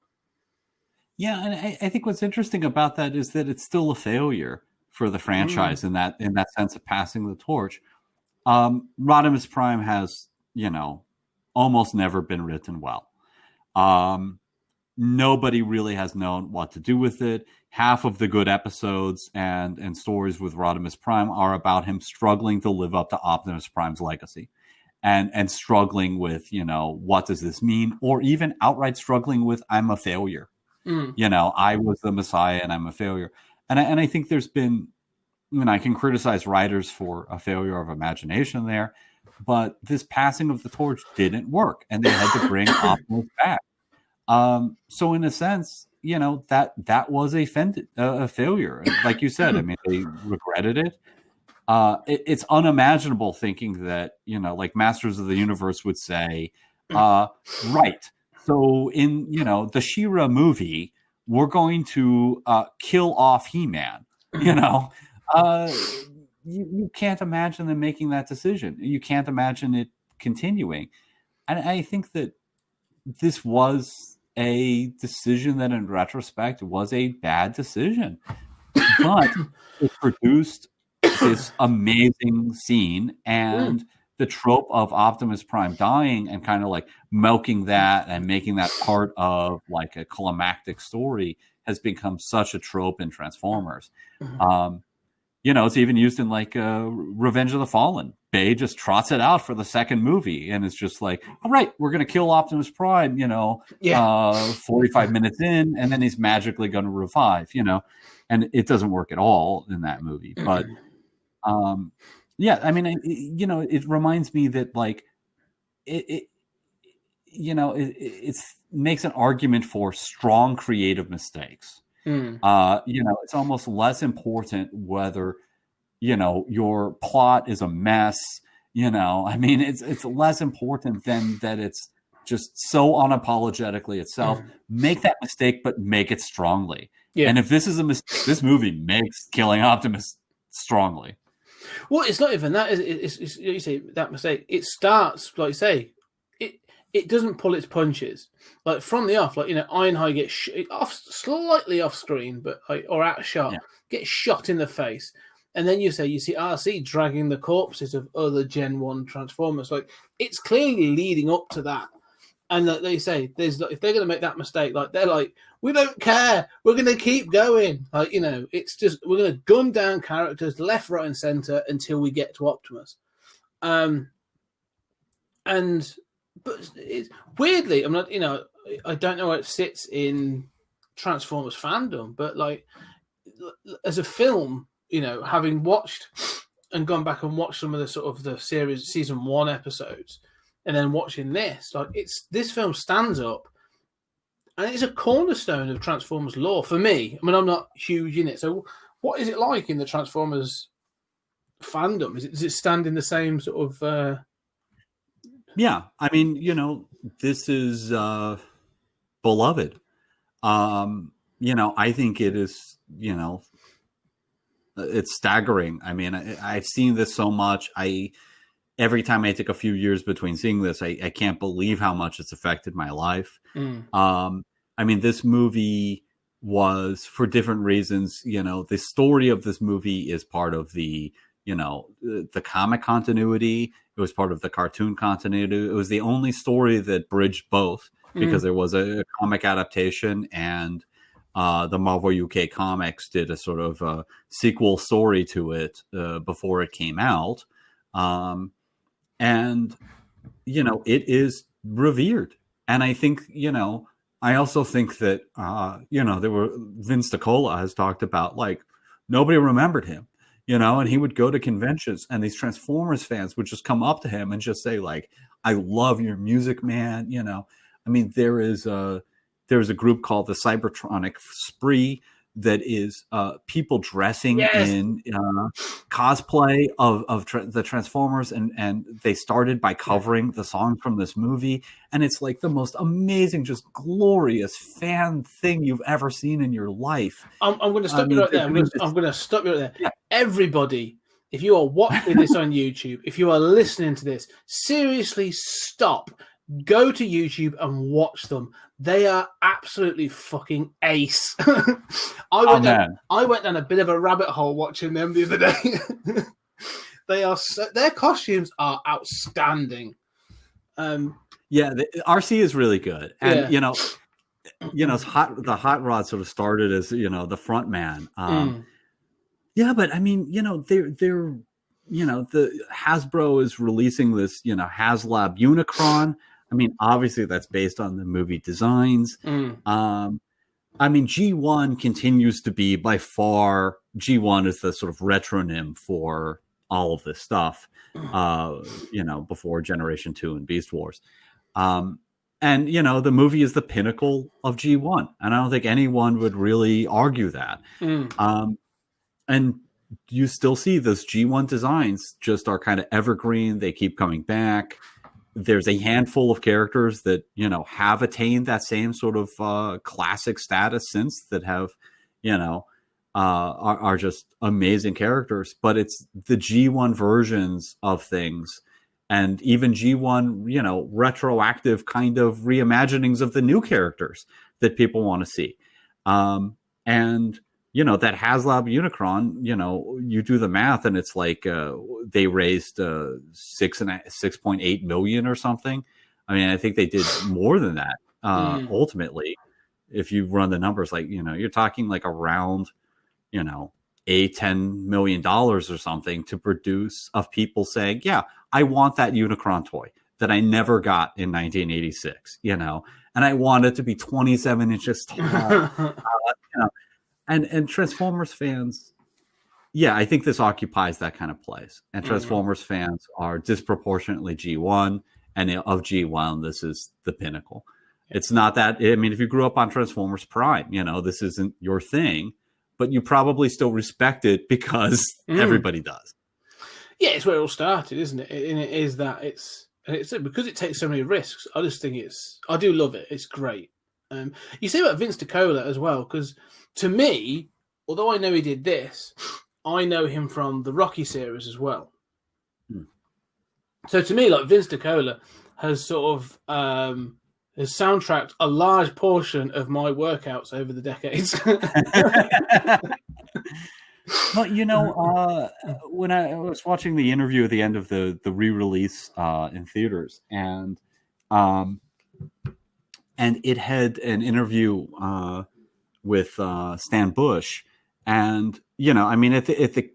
Yeah, and I think what's interesting about that is that it's still a failure for the franchise in that sense of passing the torch. Rodimus Prime has, almost never been written well. Nobody really has known what to do with it. Half of the good episodes and stories with Rodimus Prime are about him struggling to live up to Optimus Prime's legacy. And struggling with, what does this mean? Or even outright struggling with, I'm a failure. I was the Messiah and I'm a failure. And I think there's been, I can criticize writers for a failure of imagination there, but this passing of the torch didn't work, and they had to bring Optimus back. So in a sense, that was a failure. Like you said, I mean, they regretted it. It's unimaginable thinking that, like Masters of the Universe would say, right. So in, the She-Ra movie, we're going to kill off He-Man, you can't imagine them making that decision. You can't imagine it continuing. And I think that this was a decision that in retrospect was a bad decision, but it produced this amazing scene, and the trope of Optimus Prime dying and kind of like milking that and making that part of like a climactic story has become such a trope in Transformers. It's even used in like Revenge of the Fallen. Bay just trots it out for the second movie, and it's just like, all right, we're going to kill Optimus Prime, 45 minutes in, and then he's magically going to revive, and it doesn't work at all in that movie. But I mean, it reminds me that like it makes an argument for strong creative mistakes. It's almost less important whether, your plot is a mess, I mean, it's less important than that it's just so unapologetically itself. Make that mistake, but make it strongly. Yeah. And if this is a mistake, this movie makes killing Optimus strongly. Well, it's not even that. It's you say that mistake. It starts, like you say, it doesn't pull its punches. Like from the off, like Ironhide gets slightly off screen, but or out of shot, gets shot in the face, and then you see RC dragging the corpses of other Gen 1 Transformers. Like it's clearly leading up to that. And they say if they're going to make that mistake, like they're like, we don't care, we're going to keep going. Like it's just we're going to gun down characters left, right, and center until we get to Optimus. But it's weirdly, I'm not, I don't know where it sits in Transformers fandom, but like as a film, having watched and gone back and watched some of the sort of the series season 1 episodes. And then watching this, like this film stands up, and it's a cornerstone of Transformers lore for me. I mean, I'm not huge in it, so what is it like in the Transformers fandom? Does it stand in the same sort of? Yeah, I mean, this is beloved. I think it is. It's staggering. I mean, I've seen this so much. Every time I take a few years between seeing this, I can't believe how much it's affected my life. I mean, this movie was, for different reasons, the story of this movie is part of the comic continuity. It was part of the cartoon continuity. It was the only story that bridged both, because there was a comic adaptation, and the Marvel UK Comics did a sort of a sequel story to it before it came out. And, it is revered. And I think, I also think that, Vince DiCola has talked about, like, nobody remembered him, and he would go to conventions, and these Transformers fans would just come up to him and just say, like, I love your music, man. I mean, there's a group called the Cybertronic Spree that is people dressing in cosplay of the Transformers, and they started by covering the song from this movie, and it's like the most amazing, just glorious fan thing you've ever seen in your life. I'm going to stop you right there. I'm going to stop you right there. Yeah. Everybody, if you are watching this on YouTube, if you are listening to this, seriously stop. Go to YouTube and watch them. They are absolutely fucking ace. I went down a bit of a rabbit hole watching them the other day. Their costumes are outstanding. RC is really good, and the hot rod sort of started as the front man. But I mean, they're the Hasbro is releasing this HasLab Unicron. I mean, obviously that's based on the movie designs. I mean, G1 continues to be by far, G1 is the sort of retronym for all of this stuff, before Generation 2 and Beast Wars. And, the movie is the pinnacle of G1. And I don't think anyone would really argue that. And you still see those G1 designs just are kind of evergreen. They keep coming back. There's a handful of characters that, have attained that same sort of classic status since, that have, are just amazing characters. But it's the G1 versions of things, and even G1, retroactive kind of reimaginings of the new characters that people want to see. And that HasLab Unicron, you do the math, and it's like they raised $6.8 million or something. I mean, I think they did more than that. Ultimately, if you run the numbers, like you're talking like around $10 million or something to produce, of people saying, "Yeah, I want that Unicron toy that I never got in 1986," and I want it to be 27 inches tall. And Transformers fans, I think this occupies that kind of place. And Transformers fans are disproportionately G1, and of G1, this is the pinnacle. It's not that, I mean, if you grew up on Transformers Prime, this isn't your thing, but you probably still respect it because everybody does. Yeah, it's where it all started, isn't it? And it is that it's because it takes so many risks. I just think I do love it. It's great. You say about Vince DiCola as well, because to me, although I know he did this, I know him from the Rocky series as well. So to me, like, Vince DiCola has sort of has soundtracked a large portion of my workouts over the decades. Well, you know, when I was watching the interview at the end of the re-release in theaters, and it had an interview with Stan Bush, and you know, I mean, at the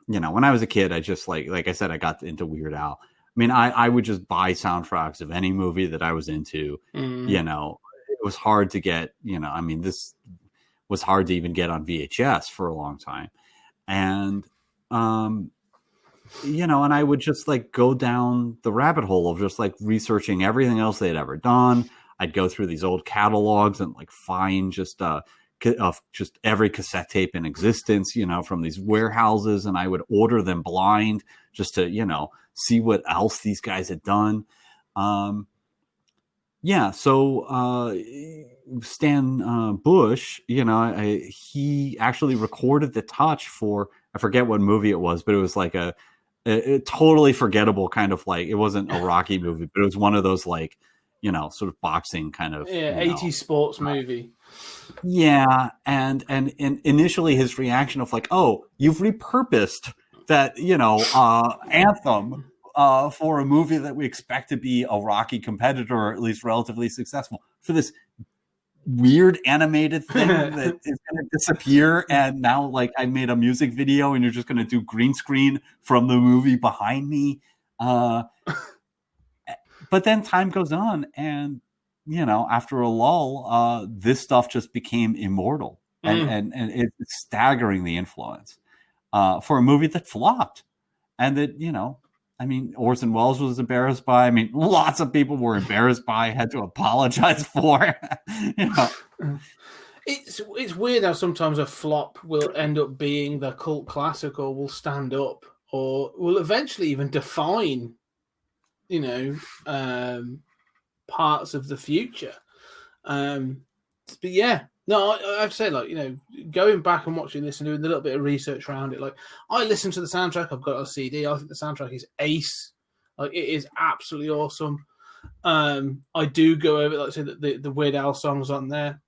you know, when I was a kid, I just like I said, I got into Weird Al. I mean, I would just buy soundtracks of any movie that I was into. You know, it was hard to get. You know, I mean, this was hard to even get on VHS for a long time. And, you know, and I would just like go down the rabbit hole of just like researching everything else they had ever done. I'd go through these old catalogs and like find just every cassette tape in existence, you know, from these warehouses. And I would order them blind just to, you know, see what else these guys had done. Yeah. So, Stan Bush, you know, he actually recorded the touch for, I forget what movie it was, but it was like a totally forgettable kind of like, it wasn't a Rocky movie, but it was one of those like, you know, sort of boxing kind of 80s sports movie. Yeah, and initially his reaction of like, oh, you've repurposed that, you know, anthem for a movie that we expect to be a Rocky competitor, or at least relatively successful, for this weird animated thing that is going to disappear. And now, like, I made a music video and you're just going to do green screen from the movie behind me. But then time goes on, and, you know, after a lull, this stuff just became immortal. And it's staggering, the influence for a movie that flopped. And that, you know, I mean, Orson Welles was embarrassed by. I mean, lots of people were embarrassed by, had to apologize for. You know, it's weird how sometimes a flop will end up being the cult classic, or will stand up, or will eventually even define, you know, parts of the future. But yeah. No, I have to say, like, you know, going back and watching this and doing a little bit of research around it, like, I listened to the soundtrack. I've got a CD. I think the soundtrack is ace. Like, it is absolutely awesome. I do go over, like I said, the Weird Al songs on there.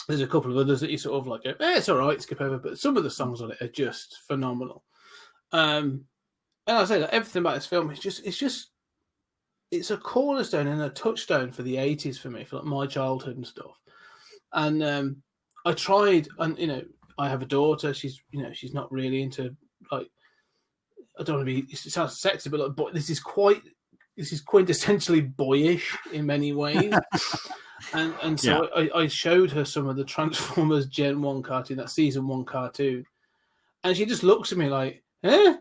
There's a couple of others that you sort of like, it's all right, skip over, but some of the songs on it are just phenomenal. And I say that everything about this film it's a cornerstone and a touchstone for the 80s for me, for like my childhood and stuff. And I tried, and, you know, I have a daughter. She's, you know, she's not really into, like, I don't want to be, it sounds sexy, but like, this is quintessentially boyish in many ways. and so yeah. I showed her some of the Transformers Gen 1 cartoon, that season 1 cartoon, and she just looks at me like, eh?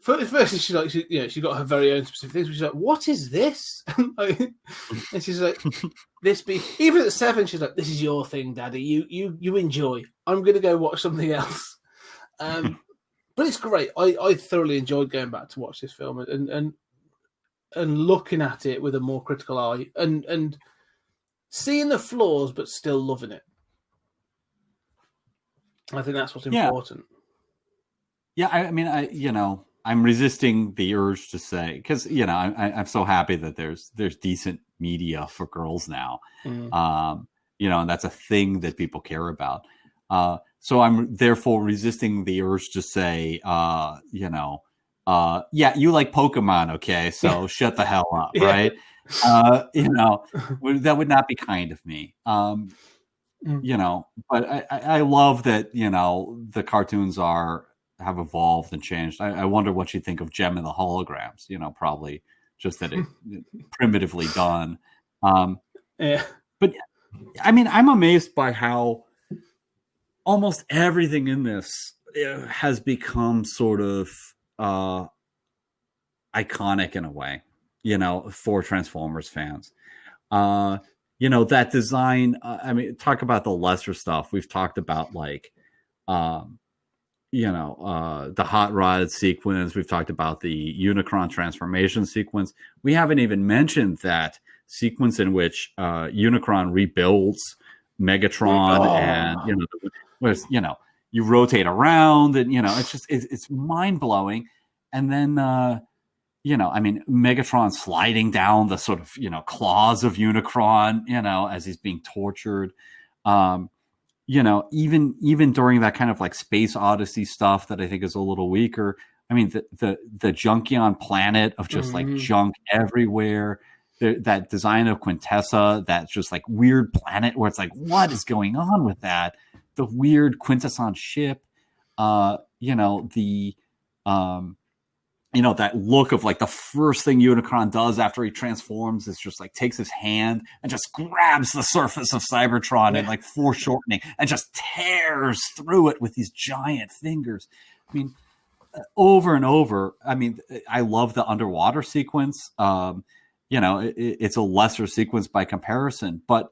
First, she's like, she got her very own specific things. She's like, "What is this?" And she's like, "This be." Even at 7, she's like, "This is your thing, Daddy. You enjoy. I'm gonna go watch something else." But it's great. I thoroughly enjoyed going back to watch this film and looking at it with a more critical eye and seeing the flaws, but still loving it. I think that's what's important. Yeah, I mean, you know, I'm resisting the urge to say, because, you know, I'm so happy that there's decent media for girls now, you know, and that's a thing that people care about. So I'm therefore resisting the urge to say, you know, yeah, you like Pokemon, okay? So shut the hell up, right? You know, that would not be kind of me. You know, but I love that, you know, the cartoons have evolved and changed. I wonder what you think of Gem and the Holograms, you know, probably just that it primitively done. But I mean, I'm amazed by how almost everything in this has become sort of iconic in a way, you know, for Transformers fans. You know, that design, I mean, talk about the lesser stuff. We've talked about, like, you know, the hot rod sequence. We've talked about the Unicron transformation sequence. We haven't even mentioned that sequence in which Unicron rebuilds Megatron, and, you know, you rotate around, and it's just it's mind blowing. And then I mean, Megatron sliding down the sort of claws of Unicron, as he's being tortured. Even during that kind of like Space Odyssey stuff that I think is a little weaker. I mean, the Junkion planet of just like junk everywhere. That design of Quintessa, that just like weird planet where it's like, what is going on with that? The weird Quintesson ship, that look of like the first thing Unicron does after he transforms is just like takes his hand and just grabs the surface of Cybertron and like foreshortening and just tears through it with these giant fingers. I mean, over and over. I mean, I love the underwater sequence. It's a lesser sequence by comparison, but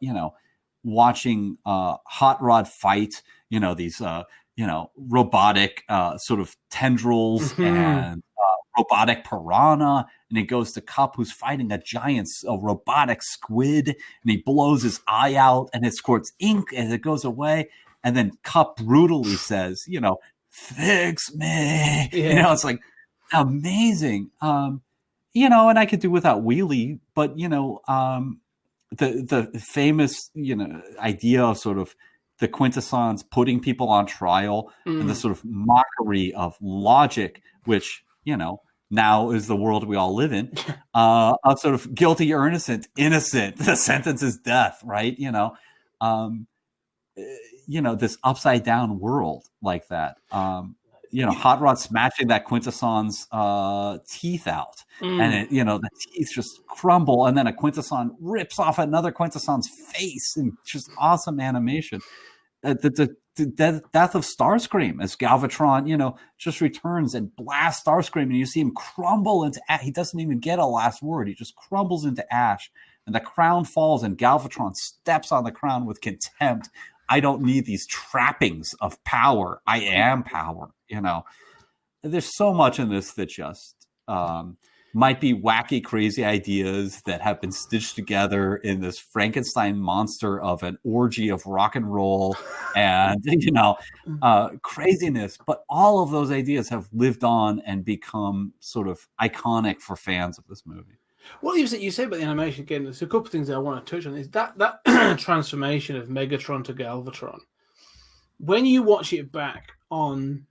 watching Hot Rod fight, these robotic sort of tendrils and robotic piranha, and it goes to Cup, who's fighting a giant robotic squid, and he blows his eye out, and it squirts ink as it goes away, and then Cup brutally says, "Fix me." Yeah. It's like amazing. And I could do without Wheelie, but the famous idea of sort of the Quintessons putting people on trial and the sort of mockery of logic, which now is the world we all live in, of sort of guilty or innocent. The sentence is death, right? This upside down world like that. Hot Rod smashing that Quintesson's teeth out, and the teeth just crumble, and then a Quintesson rips off another Quintesson's face, and just awesome animation. The death of Starscream as Galvatron, just returns and blasts Starscream, and you see him crumble into ash. He doesn't even get a last word. He just crumbles into ash, and the crown falls, and Galvatron steps on the crown with contempt. I don't need these trappings of power. I am power. There's so much in this that just might be wacky, crazy ideas that have been stitched together in this Frankenstein monster of an orgy of rock and roll and, craziness. But all of those ideas have lived on and become sort of iconic for fans of this movie. What you say about the animation again, there's a couple of things that I want to touch on. Is that transformation of Megatron to Galvatron. When you watch it back on,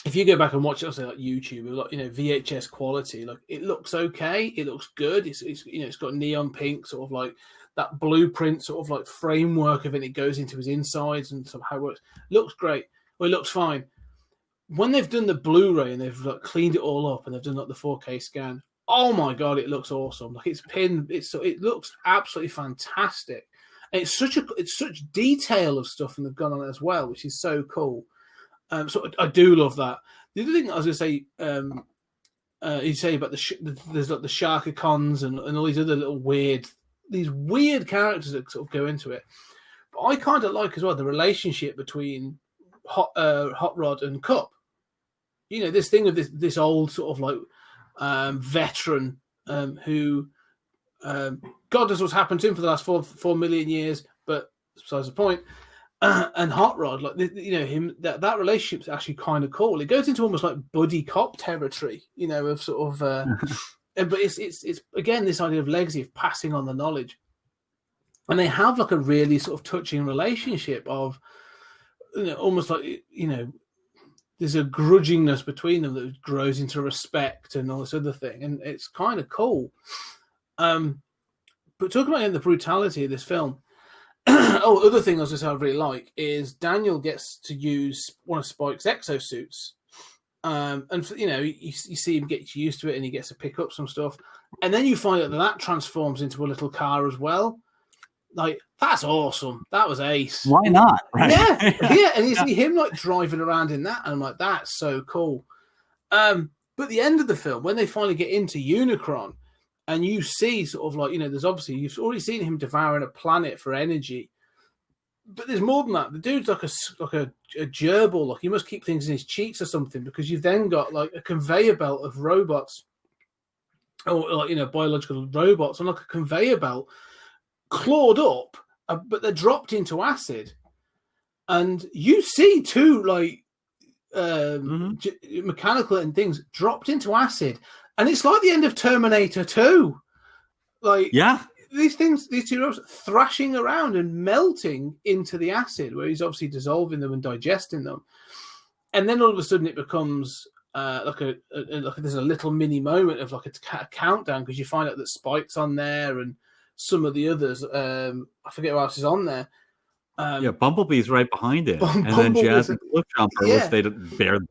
if you go back and watch it, say like YouTube, like VHS quality, like it looks okay, it looks good. It's got neon pink, sort of like that blueprint, sort of like framework of it. It goes into his insides and sort of how it works. Looks great. Well, it looks fine. When they've done the Blu-ray and they've like cleaned it all up and they've done like the 4K scan. Oh my God, it looks awesome! Like it looks absolutely fantastic. And it's such detail of stuff and they've gone on it as well, which is so cool. So I do love that. The other thing I was going to say, you say about there's like the Sharkicons and all these other little weird characters that sort of go into it. But I kind of like as well the relationship between Hot Rod and Cup. This thing of this old sort of like veteran who God knows what's happened to him for the last 4 million years, but besides the point. And Hot Rod, like him, that relationship's actually kind of cool. It goes into almost like buddy cop territory, of sort of. But it's again this idea of legacy, of passing on the knowledge, and they have like a really sort of touching relationship of, almost like there's a grudgingness between them that grows into respect and all this other thing, and it's kind of cool. But talking about the brutality of this film. Other thing I was going to say I really like is Daniel gets to use one of Spike's exosuits, and you see him get used to it, and he gets to pick up some stuff, and then you find out that transforms into a little car as well. Like that's awesome. That was ace. Why not? Right? Yeah. And you see him like driving around in that, and I'm like, that's so cool. But at the end of the film, when they finally get into Unicron. And you see sort of like, there's obviously, you've already seen him devouring a planet for energy. But there's more than that. The dude's like a gerbil. Like he must keep things in his cheeks or something, because you've then got like a conveyor belt of robots or like, biological robots on like a conveyor belt clawed up, but they're dropped into acid. and you see two like mechanical and things dropped into acid, and it's like the end of Terminator 2. Like, these two robots thrashing around and melting into the acid, where he's obviously dissolving them and digesting them, and then all of a sudden it becomes like there's a little mini moment of like a countdown, because you find out that Spike's on there and some of the others. I forget who else is on there. Bumblebee's right behind it, and then Jazz and Cliffjumper, which they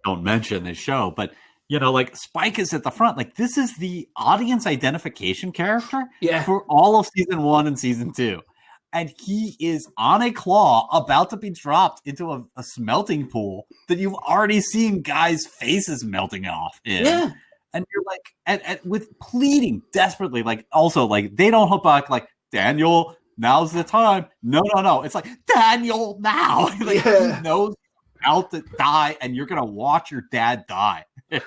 don't mention in the show, but like Spike is at the front. Like, this is the audience identification character for all of season 1 and season 2, and he is on a claw about to be dropped into a smelting pool that you've already seen guys' faces melting off in. Yeah. And you're like, with pleading desperately, like, also, like, they don't hook back, like, Daniel, now's the time. No. It's like, Daniel, now. Like, he knows you're about to die, and you're going to watch your dad die.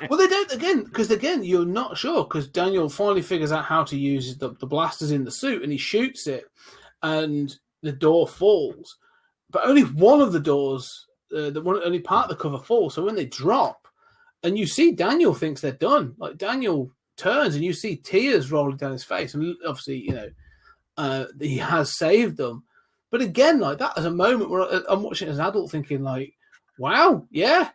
Well, they don't, because you're not sure, because Daniel finally figures out how to use the blasters in the suit, and he shoots it, and the door falls. But only one of the doors, only part of the cover falls. So when they drop, and you see Daniel thinks they're done. Like, Daniel turns, and you see tears rolling down his face. And obviously, he has saved them. But again, like, that is a moment where I'm watching it as an adult thinking, like, wow, yeah,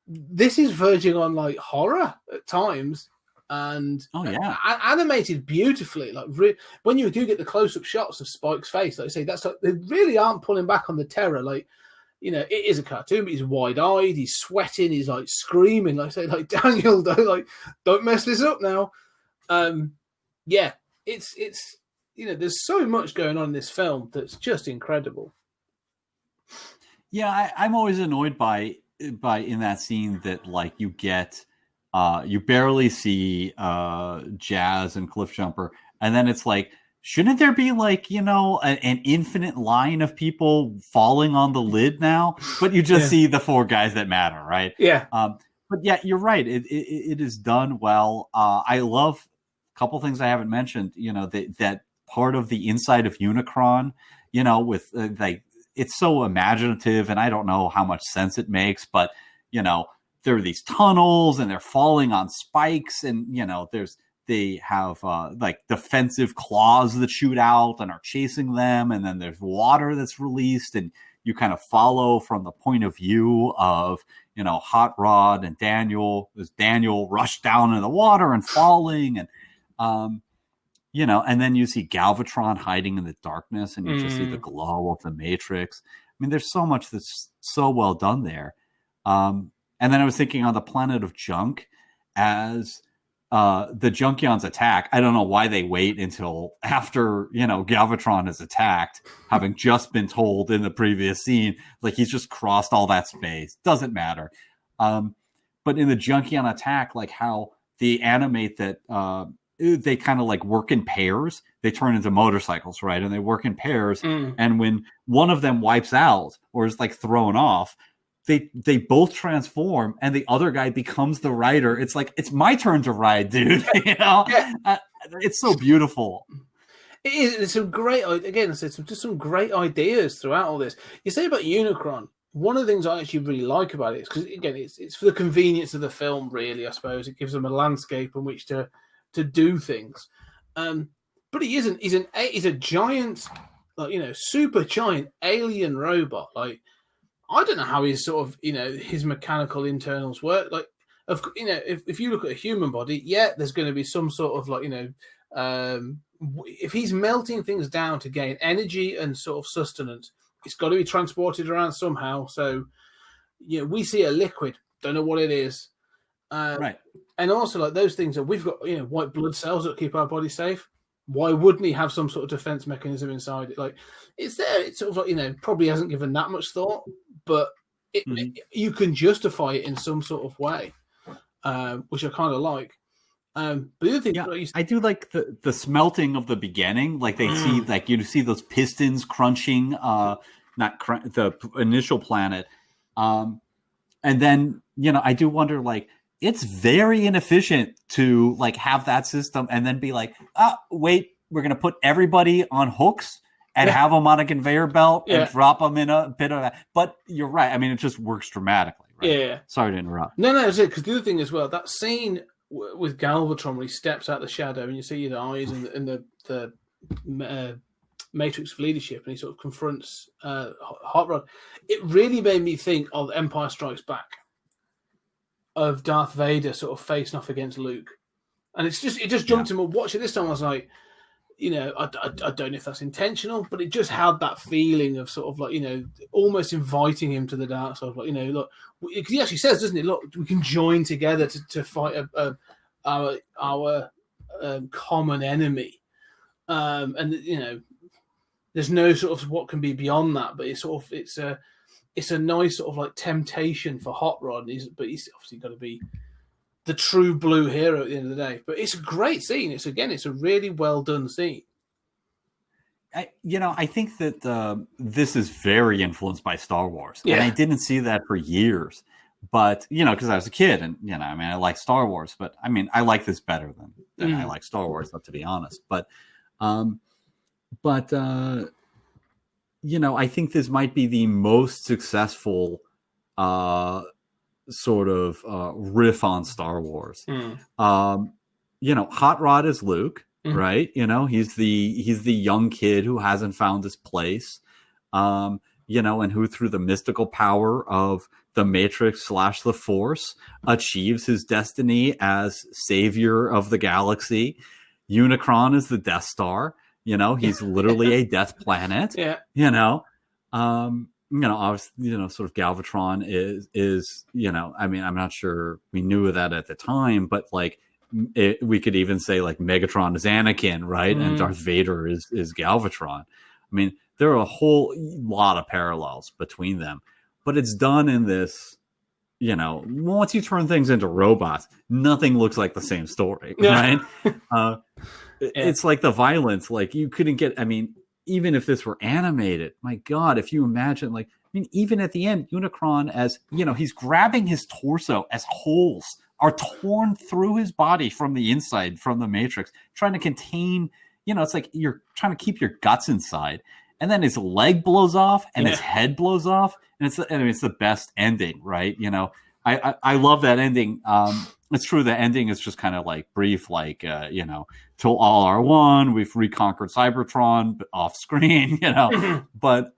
this is verging on, like, horror at times. And animated beautifully. Like, when you do get the close-up shots of Spike's face, like I say, that's like, they really aren't pulling back on the terror. Like, it is a cartoon, but he's wide-eyed, he's sweating, he's like screaming, like I say, like, Daniel, don't mess this up now. It's there's so much going on in this film that's just incredible. Yeah, I'm always annoyed by in that scene that, like, you get you barely see Jazz and Cliffjumper, and then it's like, shouldn't there be, like, an infinite line of people falling on the lid now? But you just see the 4 guys that matter, right? Yeah. But yeah, you're right. It is done well. I love a couple things I haven't mentioned. That part of the inside of Unicron, with like, it's so imaginative, and I don't know how much sense it makes, but there are these tunnels, and they're falling on spikes, and they have like defensive claws that shoot out and are chasing them, and then there's water that's released, and you kind of follow from the point of view of Hot Rod and Daniel. As Daniel rushed down in the water and falling, and and then you see Galvatron hiding in the darkness, and you just see the glow of the Matrix. I mean, there's so much that's so well done there. And then I was thinking on the planet of junk, as the Junkions attack. I don't know why they wait until after, Galvatron is attacked, having just been told in the previous scene, like, he's just crossed all that space. Doesn't matter. But in the Junkion attack, like, how they animate that they kind of like work in pairs. They turn into motorcycles, right? And they work in pairs. And when one of them wipes out or is, like, thrown off, they both transform, and the other guy becomes the rider. It's like, it's my turn to ride, dude. It's so beautiful. It is. It's some great, again, it's just some great ideas throughout all this. You say about Unicron, one of the things I actually really like about it is because, again, it's for the convenience of the film, really, I suppose. It gives them a landscape in which to do things. But he isn't. He's a giant, like, super giant alien robot. Like, I don't know how his sort of, his mechanical internals work. Like, if you look at a human body, there's going to be some sort of, like, if he's melting things down to gain energy and sort of sustenance, it's got to be transported around somehow. So, we see a liquid, don't know what it is. Right. And also, like, those things that we've got, white blood cells that keep our body safe. Why wouldn't he have some sort of defense mechanism inside it? Like, it's there. It's sort of like, probably hasn't given that much thought, but you can justify it in some sort of way, which I kind of like. But the other thing, I do like the smelting of the beginning. Like, they see, like, you see those pistons crunching, the initial planet, and then I do wonder, like, it's very inefficient to, like, have that system and then be like, wait, we're going to put everybody on hooks and have them on a conveyor belt and drop them in a bit of that. But you're right. I mean, it just works dramatically. Right? Yeah. Sorry to interrupt. No, that's it. Because the other thing as well, that scene with Galvatron when he steps out the shadow and you see the eyes and the matrix of leadership, and he sort of confronts Hot Rod. It really made me think of Empire Strikes Back, of Darth Vader sort of facing off against Luke, and it just jumped in. Watching this time, I was like, I don't know if that's intentional, but it just had that feeling of sort of like, almost inviting him to the dark side. Like, look, because he actually says, doesn't he? Look, we can join together to fight our common enemy, and there's no sort of what can be beyond that. But it's a nice sort of like temptation for Hot Rod, but he's obviously got to be the true blue hero at the end of the day. But it's a great scene. It's a really well done scene. I think that this is very influenced by Star Wars. And I didn't see that for years. But, because I was a kid and, I like Star Wars. But, I like this better than I like Star Wars, to be honest. But I think this might be the most successful sort of riff on Star Wars. Hot Rod is Luke, right? He's the young kid who hasn't found his place, and who through the mystical power of the Matrix / the Force achieves his destiny as savior of the galaxy. Unicron is the Death Star. He's literally a death planet. Obviously, sort of Galvatron is I'm not sure we knew that at the time, but like we could even say like Megatron is Anakin, right? And Darth Vader is Galvatron. There are a whole lot of parallels between them, but it's done in this, once you turn things into robots, nothing looks like the same story, right? It's like the violence, like you couldn't get, even if this were animated, my God, if you imagine, even at the end, Unicron, as he's grabbing his torso as holes are torn through his body from the inside, from the Matrix, trying to contain, it's like you're trying to keep your guts inside. And then his leg blows off and his head blows off. And it's the best ending, right? I love that ending. It's true. The ending is just kind of like brief, like, till all are one, we've reconquered Cybertron off screen, but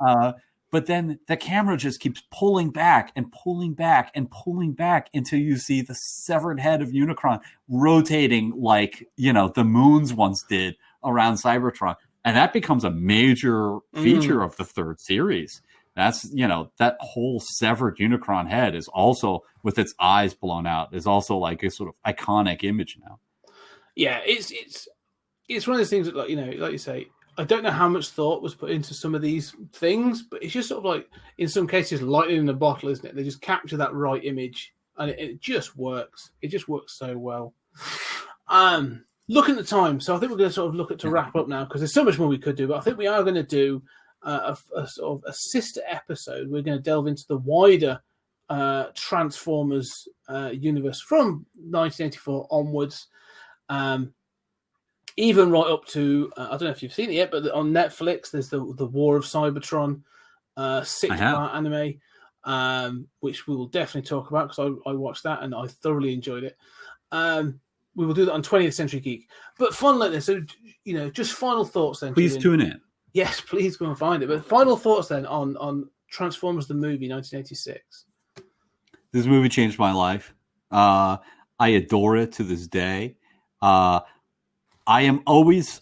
then the camera just keeps pulling back and pulling back and pulling back until you see the severed head of Unicron rotating like, the moons once did around Cybertron. And that becomes a major feature of the third series. That's, that whole severed Unicron head is also, with its eyes blown out, is also like a sort of iconic image now. Yeah, it's one of those things that, like you say, I don't know how much thought was put into some of these things, but it's just sort of like, in some cases, lightning in a bottle, isn't it? They just capture that right image, and it just works. It just works so well. Looking at the time, so I think we're going to sort of look at to wrap up now, because there's so much more we could do, but I think we are going to do a sort of a sister episode. We're going to delve into the wider Transformers universe from 1984 onwards, even right up to I don't know if you've seen it yet, but on Netflix there's the War of Cybertron 6-part anime, which we will definitely talk about because I watched that and I thoroughly enjoyed it. We will do that on 20th Century Geek. But fun like this, so just final thoughts then. Please tune in. Yes, please go and find it. But final thoughts then on Transformers the movie 1986. This movie changed my life. I adore it to this day. I am always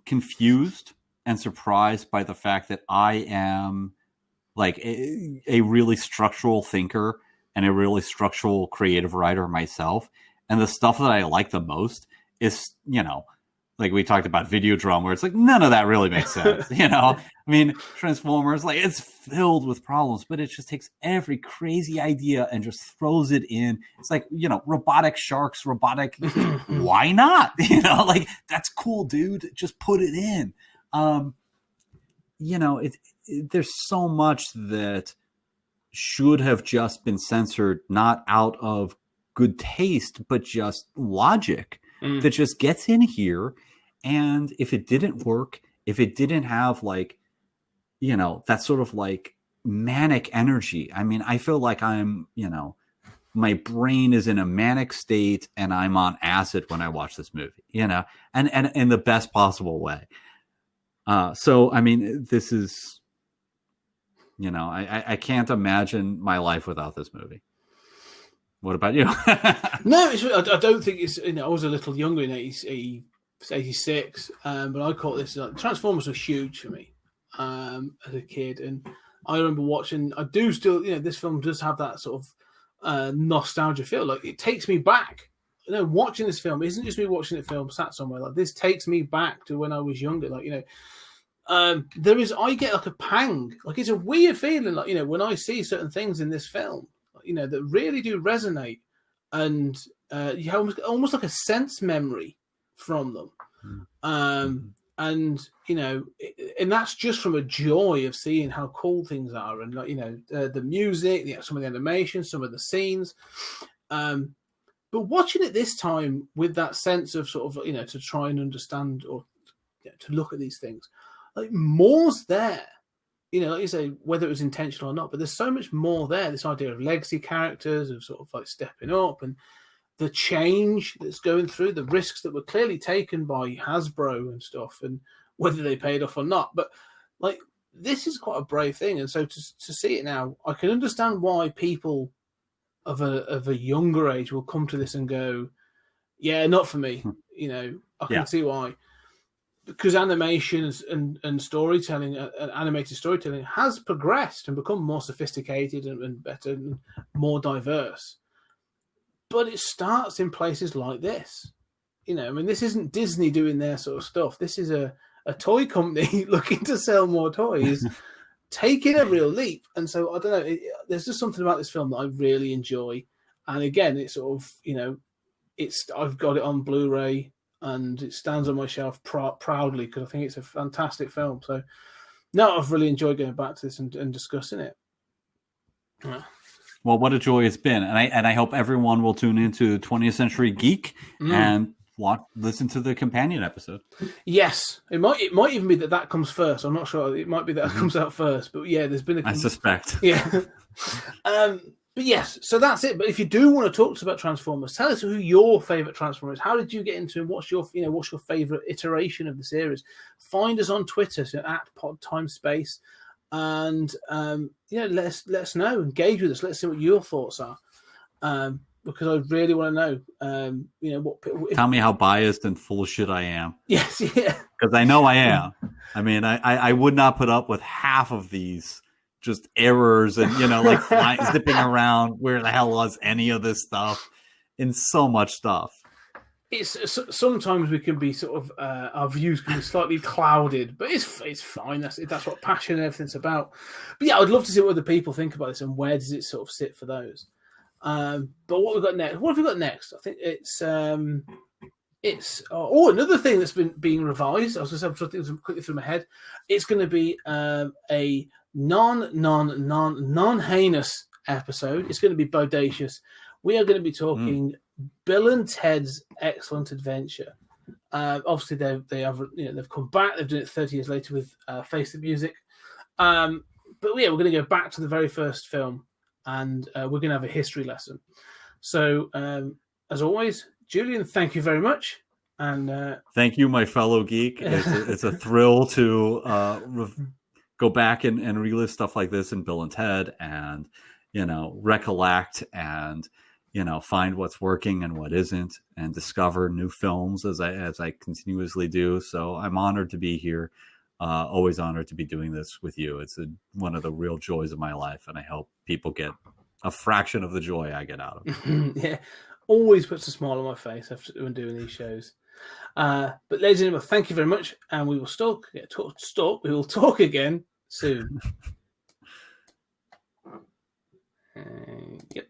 confused and surprised by the fact that I am like a really structural thinker and a really structural creative writer myself. And the stuff that I like the most is, like we talked about Videodrome, where it's like, none of that really makes sense. Transformers, like it's filled with problems, but it just takes every crazy idea and just throws it in. It's like, robotic sharks, why not? Like that's cool, dude. Just put it in. There's so much that should have just been censored, not out of good taste, but just logic that just gets in here. And if it didn't work, if it didn't have like, you know, that sort of like manic energy. I mean, I feel like I'm, you know, my brain is in a manic state and I'm on acid when I watch this movie, you know, and in the best possible way. So, I mean, this is, you know, I can't imagine my life without this movie. What about you? No, I don't think it's, you know, I was a little younger in 86, but I caught this. Transformers was huge for me as a kid, and I remember watching. I do still, you know, this film does have that sort of nostalgia feel. Like it takes me back. You know, watching this film isn't just me watching the film sat somewhere. Like this takes me back to when I was younger. Like, you know, I get like a pang. Like it's a weird feeling. Like, you know, when I see certain things in this film, you know, that really do resonate, and you have almost like a sense memory from them. And you know, and that's just from a joy of seeing how cool things are, and like, you know, the music, some of the animation, some of the scenes. But watching it this time with that sense of sort of, you know, to try and understand or, you know, to look at these things, like more's there. You know, like you say, whether it was intentional or not, but there's so much more there. This idea of legacy characters, of sort of like stepping up, and the change that's going through, the risks that were clearly taken by Hasbro and stuff, and whether they paid off or not. But like, this is quite a brave thing. And so to see it now, I can understand why people of a younger age will come to this and go, yeah, not for me. You know, I can see why. Because animations and storytelling, animated storytelling has progressed and become more sophisticated and better and more diverse. But it starts in places like this. You know, I mean, this isn't Disney doing their sort of stuff. This is a toy company looking to sell more toys, taking a real leap. And so, I don't know, there's just something about this film that I really enjoy. And again, it's sort of, you know, I've got it on Blu-ray, and it stands on my shelf proudly because I think it's a fantastic film. So, no, I've really enjoyed going back to this and discussing it. Well, what a joy it's been, and I hope everyone will tune into 20th Century Geek and listen to the companion episode. Yes, it might even be that comes first. I'm not sure. It might be that comes out first, but yeah, there's been I suspect. Yeah. But yes, so that's it. But if you do want to talk to us about Transformers, tell us who your favorite Transformer is. How did you get into it? What's your favorite iteration of the series? Find us on Twitter, so at PodTimeSpace, and let us know. Engage with us. Let's see what your thoughts are, because I really want to know. Tell me how biased and full of shit I am. Yes, yeah. Because I know I am. I mean, I would not put up with half of these just errors and, you know, like zipping around. Where the hell was any of this stuff in so much stuff? It's sometimes we can be sort of our views can be slightly clouded, but it's fine. That's what passion and everything's about. But yeah, I'd love to see what other people think about this and where does it sort of sit for those. But what we've got next? What have we got next? I think it's another thing that's been being revised. I was just thinking quickly through my head. It's going to be a non-heinous episode. It's going to be bodacious. We are going to be talking Bill and Ted's Excellent Adventure. Obviously, they've come back. They've done it 30 years later with Face the Music. But yeah, we're going to go back to the very first film, and we're going to have a history lesson. So, as always, Julian, thank you very much. And thank you, my fellow geek. It's a thrill to go back and relive stuff like this in Bill and Ted, and recollect and find what's working and what isn't, and discover new films as I continuously do. So I'm honored to be here. Always honored to be doing this with you. It's one of the real joys of my life, and I hope people get a fraction of the joy I get out of it. Yeah, always puts a smile on my face when doing these shows. But ladies and gentlemen, thank you very much, and we will we will talk again soon. Yep.